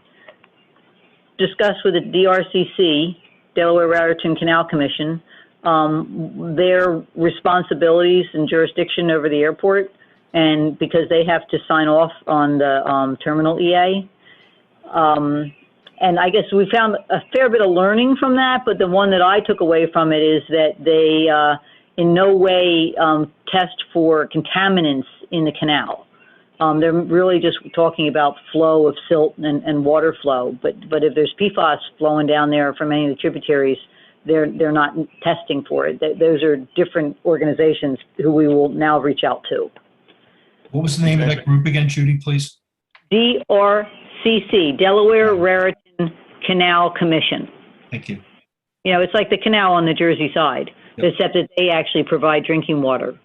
discuss with the DRCC, Delaware Raritan Canal Commission, their responsibilities and jurisdiction over the airport, and because they have to sign off on the terminal EA. And I guess we found a fair bit of learning from that, but the one that I took away from it is that they in no way test for contaminants in the canal. They're really just talking about flow of silt and water flow. But if there's PFAS flowing down there from any of the tributaries, they're not testing for it. Those are different organizations who we will now reach out to. What was the name of that group again, Judy, please? DRCC, Delaware Raritan Canal Commission. Thank you. You know, it's like the canal on the Jersey side, Yep. except that they actually provide drinking water.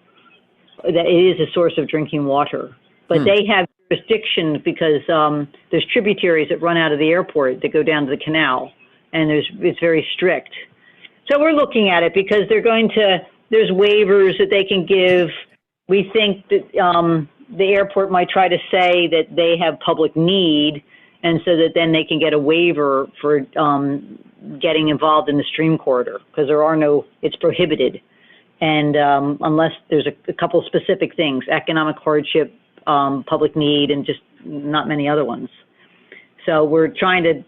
That it is a source of drinking water. But they have jurisdiction because there's tributaries that run out of the airport that go down to the canal, and it's very strict. So we're looking at it because there's waivers that they can give. We think that the airport might try to say that they have public need, and so that then they can get a waiver for getting involved in the stream corridor, because it's prohibited. And unless there's a couple specific things, economic hardship, public need, and just not many other ones. So we're trying to,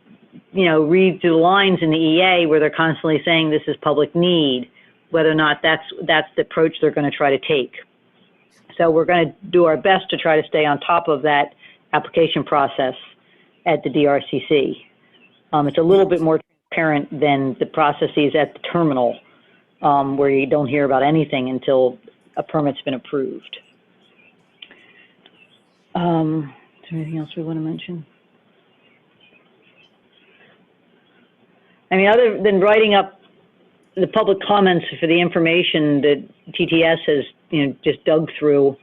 read through the lines in the EA where they're constantly saying this is public need, whether or not that's the approach they're going to try to take. So we're going to do our best to try to stay on top of that application process at the DRCC. It's a little bit more transparent than the processes at the terminal, where you don't hear about anything until a permit's been approved. Is there anything else we want to mention? I mean, other than writing up the public comments for the information that TTS has, just dug through,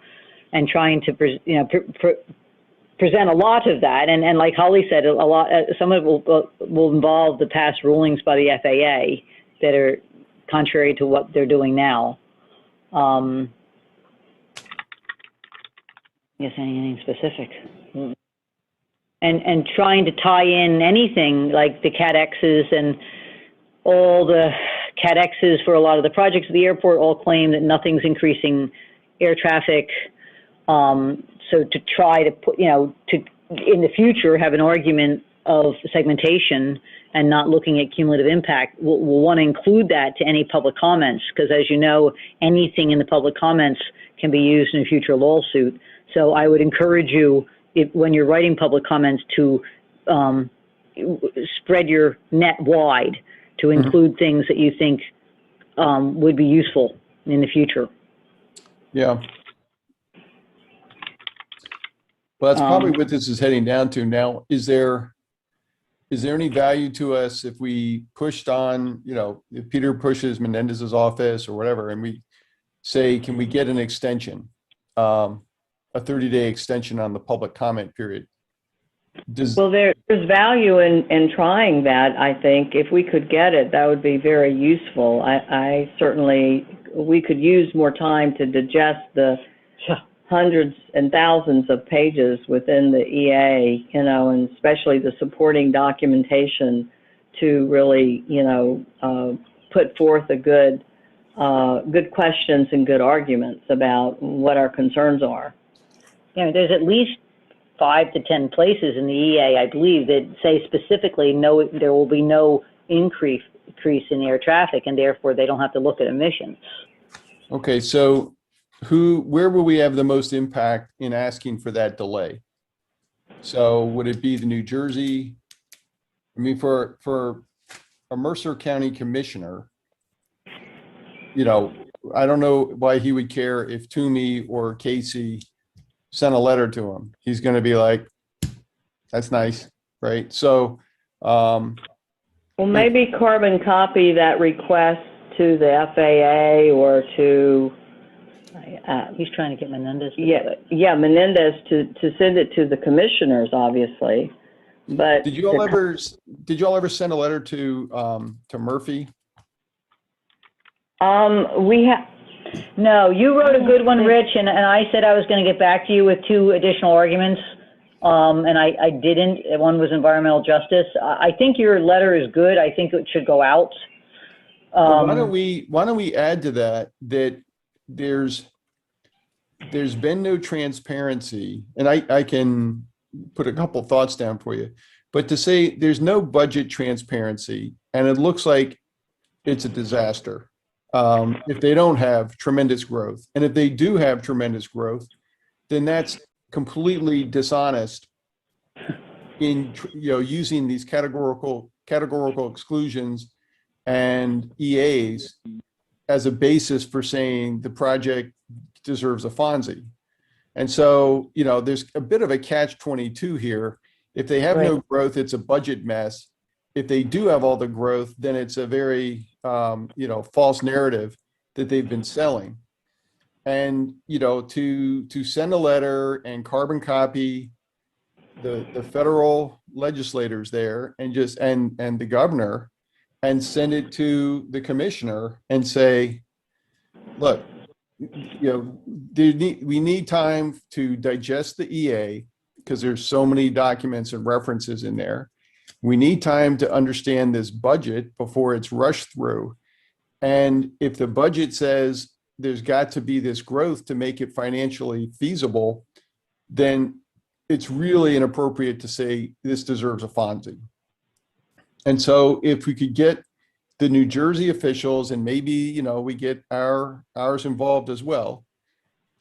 and trying to, present a lot of that. And like Holly said, some of it will involve the past rulings by the FAA that are contrary to what they're doing now. Yes, anything specific. And trying to tie in anything like the CAT-X's and all the CAT-X's for a lot of the projects at the airport all claim that nothing's increasing air traffic. So to try to put, to in the future have an argument of segmentation and not looking at cumulative impact, we'll want to include that to any public comments, because as you know, anything in the public comments can be used in a future lawsuit. So I would encourage you, when you're writing public comments, to spread your net wide, to include things that you think would be useful in the future. Yeah. Well, that's probably what this is heading down to now. Is there any value to us if we pushed on, if Peter pushes Menendez's office or whatever, and we say, can we get an extension, a 30-day extension on the public comment period? Well, there's value in trying that. I think if we could get it, that would be very useful. I certainly, we could use more time to digest the hundreds and thousands of pages within the EA, and especially the supporting documentation to really, put forth a good questions and good arguments about what our concerns are. There's at least 5 to 10 places in the EA, I believe, that say specifically no, there will be no increase in air traffic, and therefore they don't have to look at emissions. Okay, so where will we have the most impact in asking for that delay? So would it be the New Jersey? I mean, for a Mercer County commissioner, I don't know why he would care if Toomey or Casey sent a letter to him. He's going to be like, that's nice, right? So, well, maybe carbon copy that request to the FAA or to. He's trying to get Menendez. Menendez to send it to the commissioners, obviously. But did you all ever send a letter to Murphy? No, you wrote a good one, Rich, and I said I was going to get back to you with 2 additional arguments, and I didn't. One was environmental justice. I think your letter is good. I think it should go out. Why don't we add to that there's been no transparency, and I can put a couple thoughts down for you, but to say there's no budget transparency, and it looks like it's a disaster. If they don't have tremendous growth, and if they do have tremendous growth, then that's completely dishonest in, using these categorical exclusions and EAs as a basis for saying the project deserves a Fonzie. And so, there's a bit of a catch-22 here. If they have no growth, it's a budget mess. If they do have all the growth, then it's a very, false narrative that they've been selling. And, to send a letter and carbon copy the federal legislators there and and the governor and send it to the commissioner and say, look, we need time to digest the EA because there's so many documents and references in there. We need time to understand this budget before it's rushed through. And if the budget says there's got to be this growth to make it financially feasible, then it's really inappropriate to say this deserves a Fonzie. And so if we could get the New Jersey officials, and maybe, we get ours involved as well,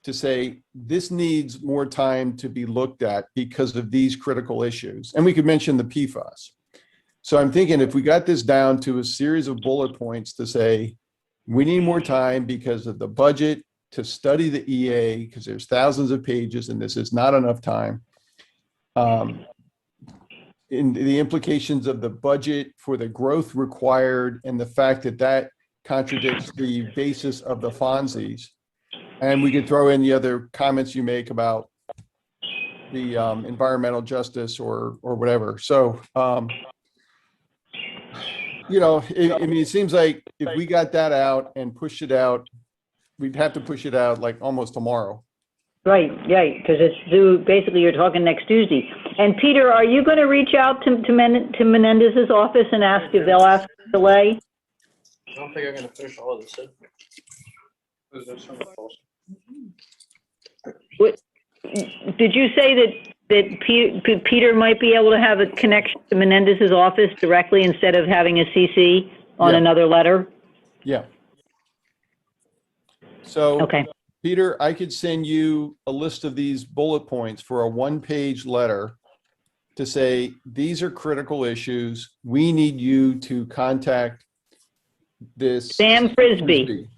to say this needs more time to be looked at because of these critical issues. And we could mention the PFAS. So I'm thinking if we got this down to a series of bullet points to say, we need more time because of the budget to study the EA, because there's thousands of pages and this is not enough time. In the implications of the budget for the growth required and the fact that that contradicts the basis of the Fonzies. And we could throw in the other comments you make about the environmental justice or whatever. So, it seems like if we got that out and pushed it out, we'd have to push it out like almost tomorrow. Right, because it's due, basically you're talking next Tuesday. And Peter, are you going to reach out to Menendez's office and ask if they'll ask for delay? I don't think I'm going to finish all of this. What, did you say that Peter might be able to have a connection to Menendez's office directly instead of having a CC on another letter? Yeah. So, okay. Peter, I could send you a list of these bullet points for a one-page letter to say, these are critical issues. We need you to contact this Sam Frisbee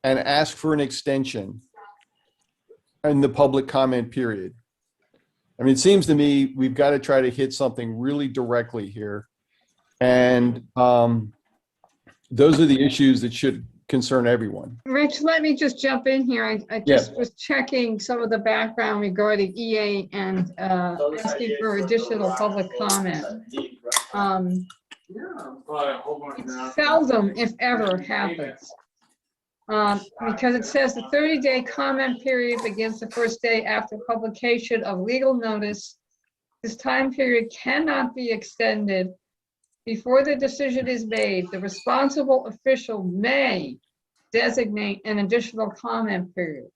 and ask for an extension in the public comment period. I mean, it seems to me we've got to try to hit something really directly here. And those are the issues that should concern everyone. Rich, let me just jump in here. I just was checking some of the background regarding EA and asking for additional public comment. It seldom, if ever, happens. Because it says the 30-day comment period begins the first day after publication of legal notice. This time period cannot be extended. Before the decision is made, the responsible official may designate an additional comment period.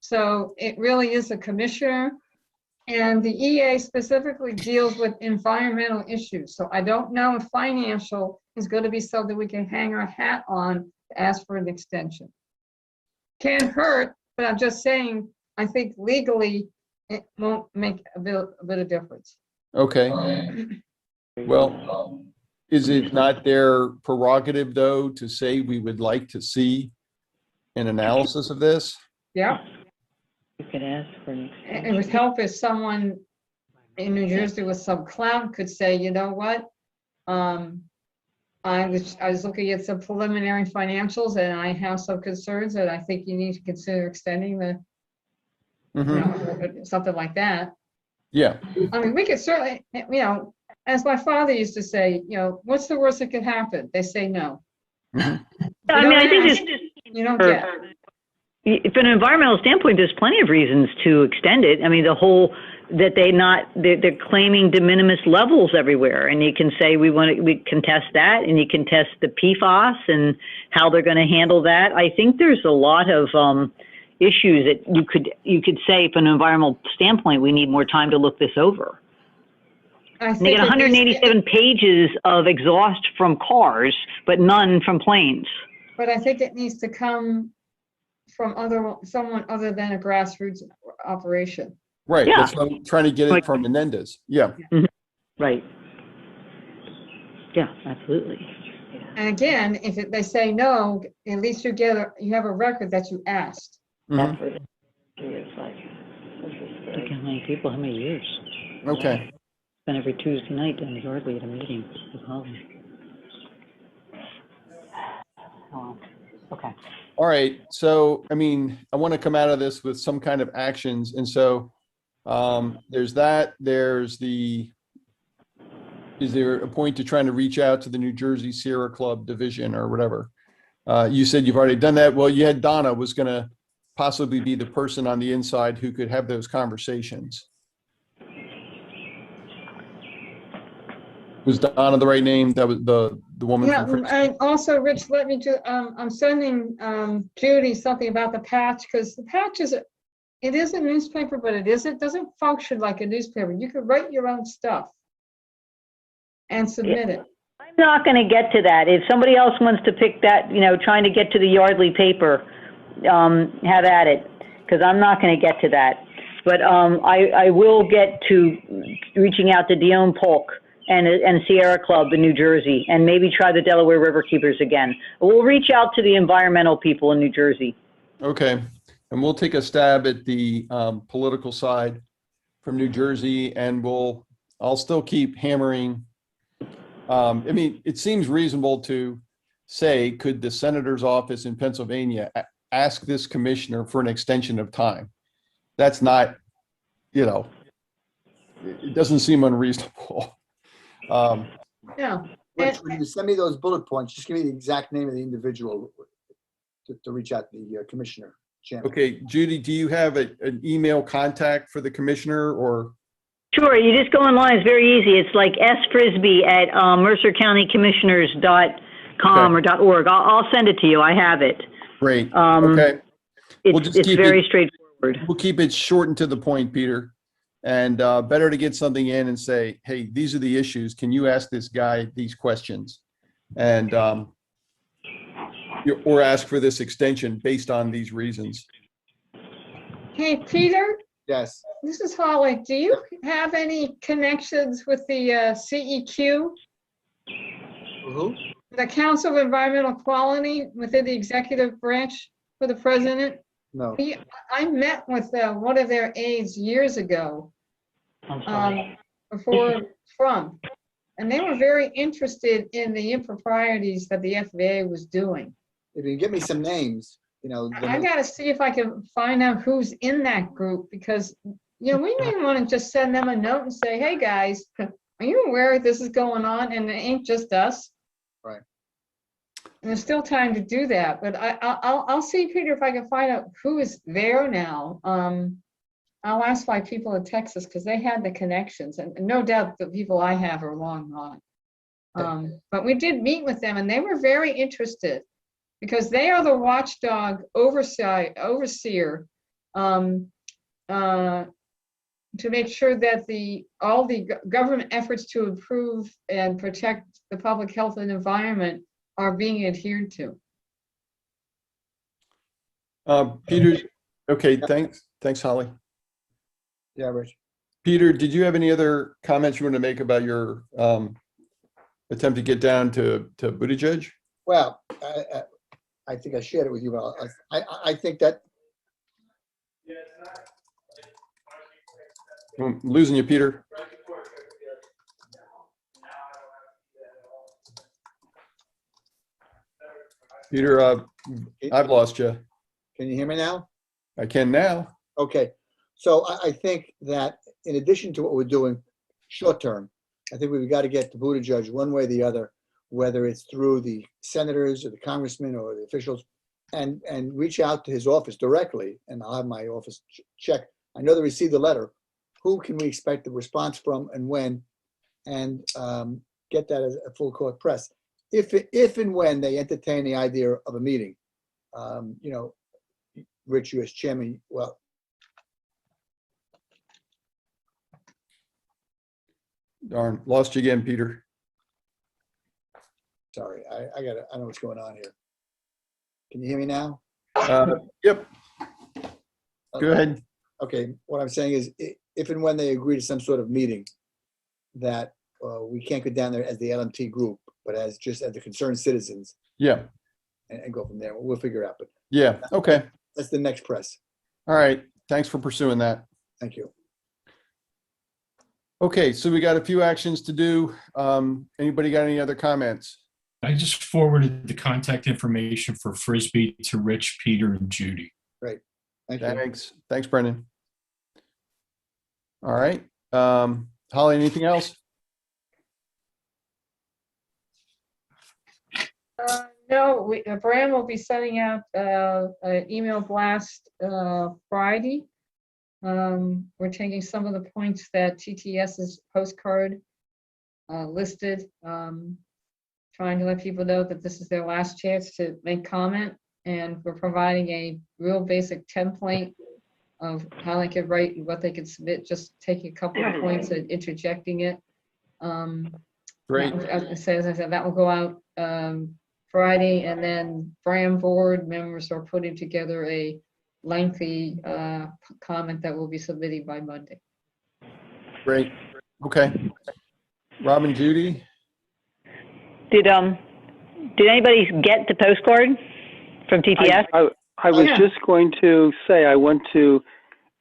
So it really is a commissioner, and the EA specifically deals with environmental issues. So I don't know if financial is going to be something we can hang our hat on to ask for an extension. Can't hurt, but I'm just saying, I think legally it won't make a bit of difference. Okay. Well, is it not their prerogative, though, to say we would like to see an analysis of this? Yeah. You could ask for an extension. It would help if someone in New Jersey with some clout could say, you know what? I was looking at some preliminary financials and I have some concerns and I think you need to consider extending the, something like that. Yeah. I mean, we could certainly, as my father used to say, what's the worst that could happen? They say no. I mean, I think you don't get. From an environmental standpoint, there's plenty of reasons to extend it. I mean, the whole that they're claiming de minimis levels everywhere, and you can say we contest that, and you can test the PFAS and how they're going to handle that. I think there's a lot of issues that you could say from an environmental standpoint, we need more time to look this over. And they get 187 pages of exhaust from cars, but none from planes. But I think it needs to come from someone other than a grassroots operation. Right, Yeah. that's why I'm trying to get it Like- from Menendez. Yeah, Right. Yeah, absolutely. And again, if they say no, at least you have a record that you asked. mhm, That's what it's like. This is Look great. how many people, how many years? okay. Been every Tuesday night down the Yardley at a meeting with Holly. Oh, okay. All right, so, I mean, I want to come out of this with some kind of actions, and so there's that, is there a point to trying to reach out to the New Jersey Sierra Club division or whatever? You said you've already done that. Well, you had Donna was going to possibly be the person on the inside who could have those conversations. Was Donna the right name? That was the woman Yeah, from Princeton? and also, Rich, let me do, I'm sending Judy something about the patch, because the patch it is a newspaper, but it doesn't function like a newspaper. You could write your own stuff and submit it. I'm not going to get to that. If somebody else wants to pick that, trying to get to the Yardley paper, have at it, because I'm not going to get to that. But I will get to reaching out to Dion Polk and Sierra Club in New Jersey, and maybe try the Delaware River Keepers again. We'll reach out to the environmental people in New Jersey. Okay, and we'll take a stab at the political side from New Jersey, and I'll still keep hammering. I mean, it seems reasonable to say, could the senator's office in Pennsylvania ask this commissioner for an extension of time? That's not, it doesn't seem unreasonable. Yeah. Rich, when you send me those bullet points, just give me the exact name of the individual to reach out to the commissioner. Chairman. Okay, Judy, do you have an email contact for the commissioner or? Sure, you just go online. It's very easy. It's like sfrisbee at mercercountycommissioners.com or .org. I'll send it to you. I have it. Great, okay. It's very straightforward. We'll keep it short and to the point, Peter. And better to get something in and say, hey, these are the issues. Can you ask this guy these questions? And or ask for this extension based on these reasons. Hey, Peter, Yes. this is Holly. Do you have any connections with the CEQ, Who? the Council of Environmental Quality within the executive branch for the president? No. I met with one of their aides years ago, I'm sorry. before Trump, and they were very interested in the improprieties that the FAA was doing. If you give me some names, I gotta see if I can find out who's in that group, because, we may want to just send them a note and say, hey, guys, are you aware this is going on? And it ain't just us. Right. And there's still time to do that, but I'll see, Peter, if I can find out who is there now. I'll ask my people in Texas, because they had the connections, and no doubt the people I have are long gone. But we did meet with them, and they were very interested, because they are the watchdog overseer to make sure that all the government efforts to improve and protect the public health and environment are being adhered to. Peter, okay, thanks, Holly. Yeah, Rich. Peter, did you have any other comments you want to make about your attempt to get down to Buttigieg? Well, I think I shared it with you, but I think that I'm losing you, Peter. Peter, I've lost you. Can you hear me now? I can now. Okay. So I think that in addition to what we're doing short term, I think we've got to get to Buttigieg one way or the other, whether it's through the senators or the congressmen or the officials, and reach out to his office directly. And I'll have my office check. I know they received the letter. Who can we expect the response from and when? And get that as a full court press. If and when they entertain the idea of a meeting, Rich, you as chairman, well, Darn, lost you again, Peter. sorry, I don't know what's going on here. Can you hear me now? Yep, go ahead. Okay, what I'm saying is, if and when they agree to some sort of meeting, that we can't go down there as the LMT group, but as just as the concerned citizens, Yeah, and go from there. We'll figure it out, but yeah, okay. that's the next press. All right, thanks for pursuing that. Thank you. Okay, so we got a few actions to do. Anybody got any other comments? I just forwarded the contact information for Frisbee to Rich, Peter, and Judy. Thank you. Thanks, Brendan. All right, Holly, anything else? No, Bram will be sending out an email blast Friday. We're taking some of the points that TTS's postcard listed, trying to let people know that this is their last chance to make comment. And we're providing a real basic template of how they could write and what they could submit, just taking a couple of points and interjecting it. Great. As I said, that will go out Friday, and then Bram board members are putting together a lengthy comment that will be submitted by Monday. Great. Okay. Robin, Judy? Did anybody get the postcard from TTS? I was Yeah. just going to say, I want to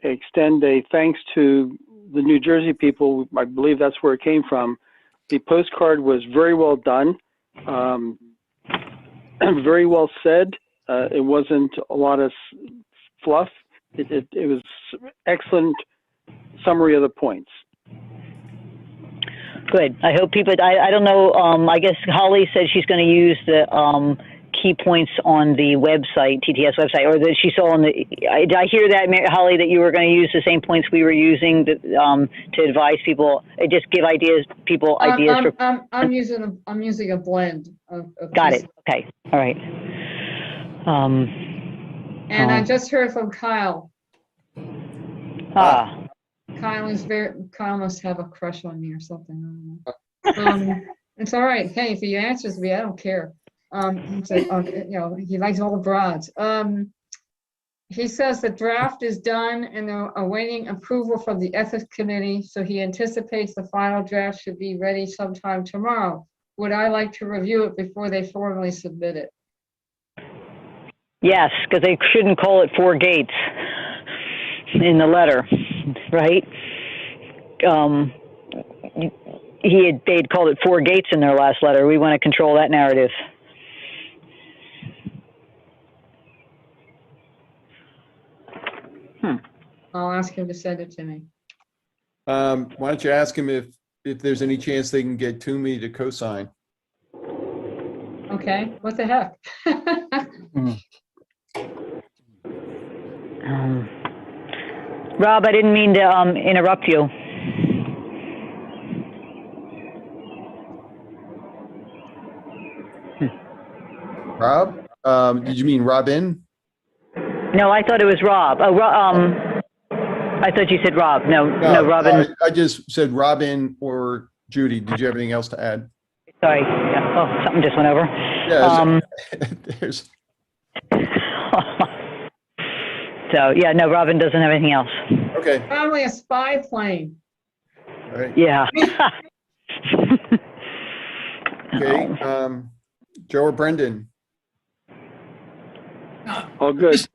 extend a thanks to the New Jersey people. I believe that's where it came from. The postcard was very well done, very well said. It wasn't a lot of fluff. It was excellent summary of the points. Good. I hope people, I don't know, I guess Holly said she's going to use the key points on the website, TTS website, or that she saw on the, did I hear that, Holly, that you were going to use the same points we were using to advise people, just give ideas, ideas for. I'm using a blend of Got pieces. it. Okay. All right. And I just heard from Kyle. Kyle must have a crush on me or something. I don't know. It's all right. Hey, if he answers me, I don't care. He likes all the broads. He says the draft is done and they're awaiting approval from the ethics committee. So he anticipates the final draft should be ready sometime tomorrow. Would I like to review it before they formally submit it? Yes, because they shouldn't call it 4 gates in the letter, right? They'd called it 4 gates in their last letter. We want to control that narrative. I'll ask him to send it to me. Why don't you ask him if there's any chance they can get Toomey to co-sign? Okay, what the heck? Rob, I didn't mean to interrupt you. Rob? Did you mean Robin? No, I thought it was Rob. Oh, I thought you said Rob. No, Robin. I just said Robin or Judy. Did you have anything else to add? Sorry. Yeah. Oh, something just went over. Yeah, there's. So, yeah, no, Robin doesn't have anything else. Okay. Probably a spy plane. All right. Yeah. Okay. Joe or Brendan? All good.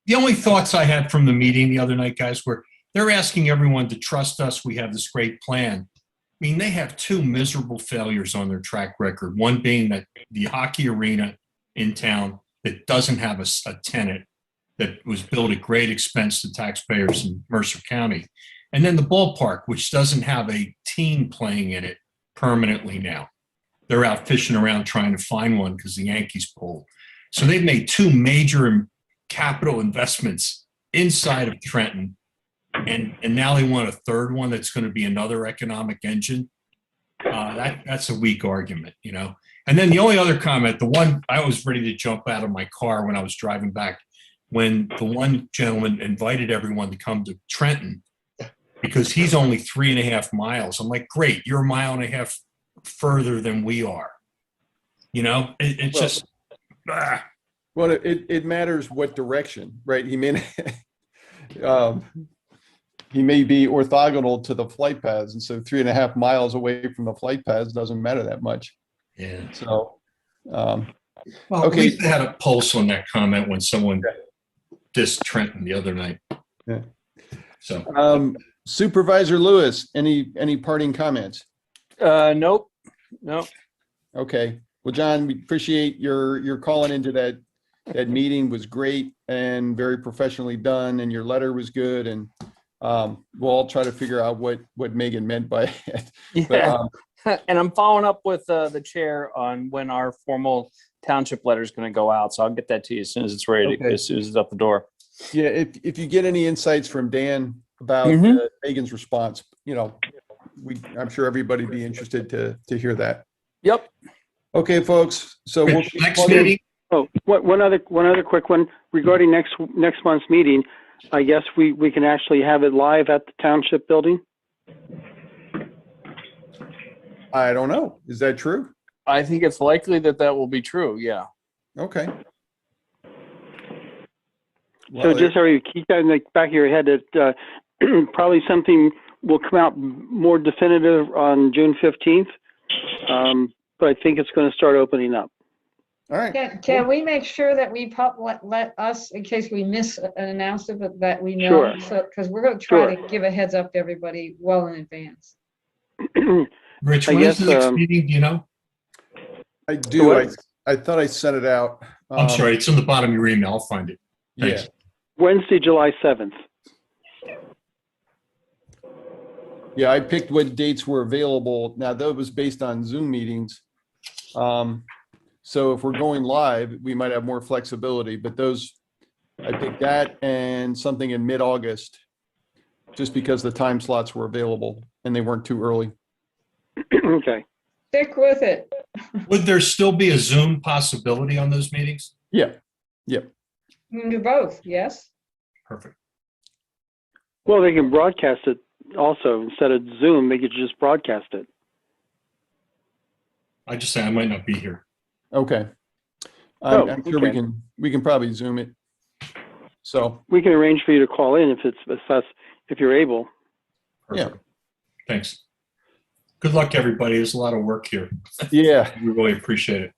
The only thoughts I had from the meeting the other night, guys, were they're asking everyone to trust us. We have this great plan. I mean, they have 2 miserable failures on their track record. One being that the hockey arena in town that doesn't have a tenant that was built at great expense to taxpayers in Mercer County. And then the ballpark, which doesn't have a team playing in it permanently now. They're out fishing around trying to find one because the Yankees pulled. So they've made 2 major capital investments inside of Trenton. And now they want a third one that's going to be another economic engine. That's a weak argument, you know. And then the only other comment, the one I was ready to jump out of my car when I was driving back, when the one gentleman invited everyone to come to Trenton because he's only 3.5 miles. I'm like, great, you're 1.5 miles further than we are. You know, it's just, Well, it matters what direction, right? Um, he may be orthogonal to the flight paths, and so 3.5 miles away from the flight paths doesn't matter that much. Yeah. So, Well, Okay. we had a pulse on that comment when someone dissed Trenton the other night. Yeah. So, Supervisor Lewis, any parting comments? Nope. Okay. Well, John, we appreciate your calling into that meeting. Was great and very professionally done, and your letter was good. And we'll all try to figure out what Megan meant by it. Yeah. But, And I'm following up with the chair on when our formal township letter is going to go out. So I'll get that to you as soon as it's ready, Okay. as soon as it's up the door. yeah, if you get any insights from Dan about Mhm. Megan's response, I'm sure everybody would be interested to hear that. Yep. Okay, folks. So we'll Rich, next meeting, Oh, one other quick one regarding next month's meeting. I guess we can actually have it live at the township building. I don't know. Is that true? I think it's likely that will be true. Yeah. Okay. So Well, just so you keep that in the back of your head that probably something will come out more definitive on June 15th. But I think it's going to start opening up. all right. Can we make sure that we let us, in case we miss an announcement, that we know? Sure. So, because we're going to try to give a heads up to everybody well in advance. Rich, I when is guess, the next meeting? Do you know? I do. What? I thought I sent it out. I'm sorry, it's on the bottom of your email. I'll find it. Yeah. Thanks. Wednesday, July 7th. Yeah, I picked what dates were available. Now, that was based on Zoom meetings. So if we're going live, we might have more flexibility, but I picked that and something in mid-August, just because the time slots were available and they weren't too early. Okay. Stick with it. Would there still be a Zoom possibility on those meetings? Yeah. You can do both, yes? Perfect. Well, they can broadcast it also. Instead of Zoom, they could just broadcast it. I just say I might not be here. Okay. Oh, I'm sure okay. we can probably Zoom it. So, We can arrange for you to call in if you're able. Perfect. Thanks. Good luck, everybody. There's a lot of work here. yeah. We really appreciate it.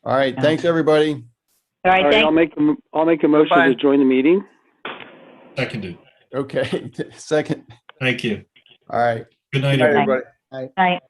All right. Thanks, everybody. All right, All right, thanks. I'll make a motion Bye. to join the meeting. Seconded. Okay. Second. Thank you. All right. Good night, Good night, everybody. everybody. Night.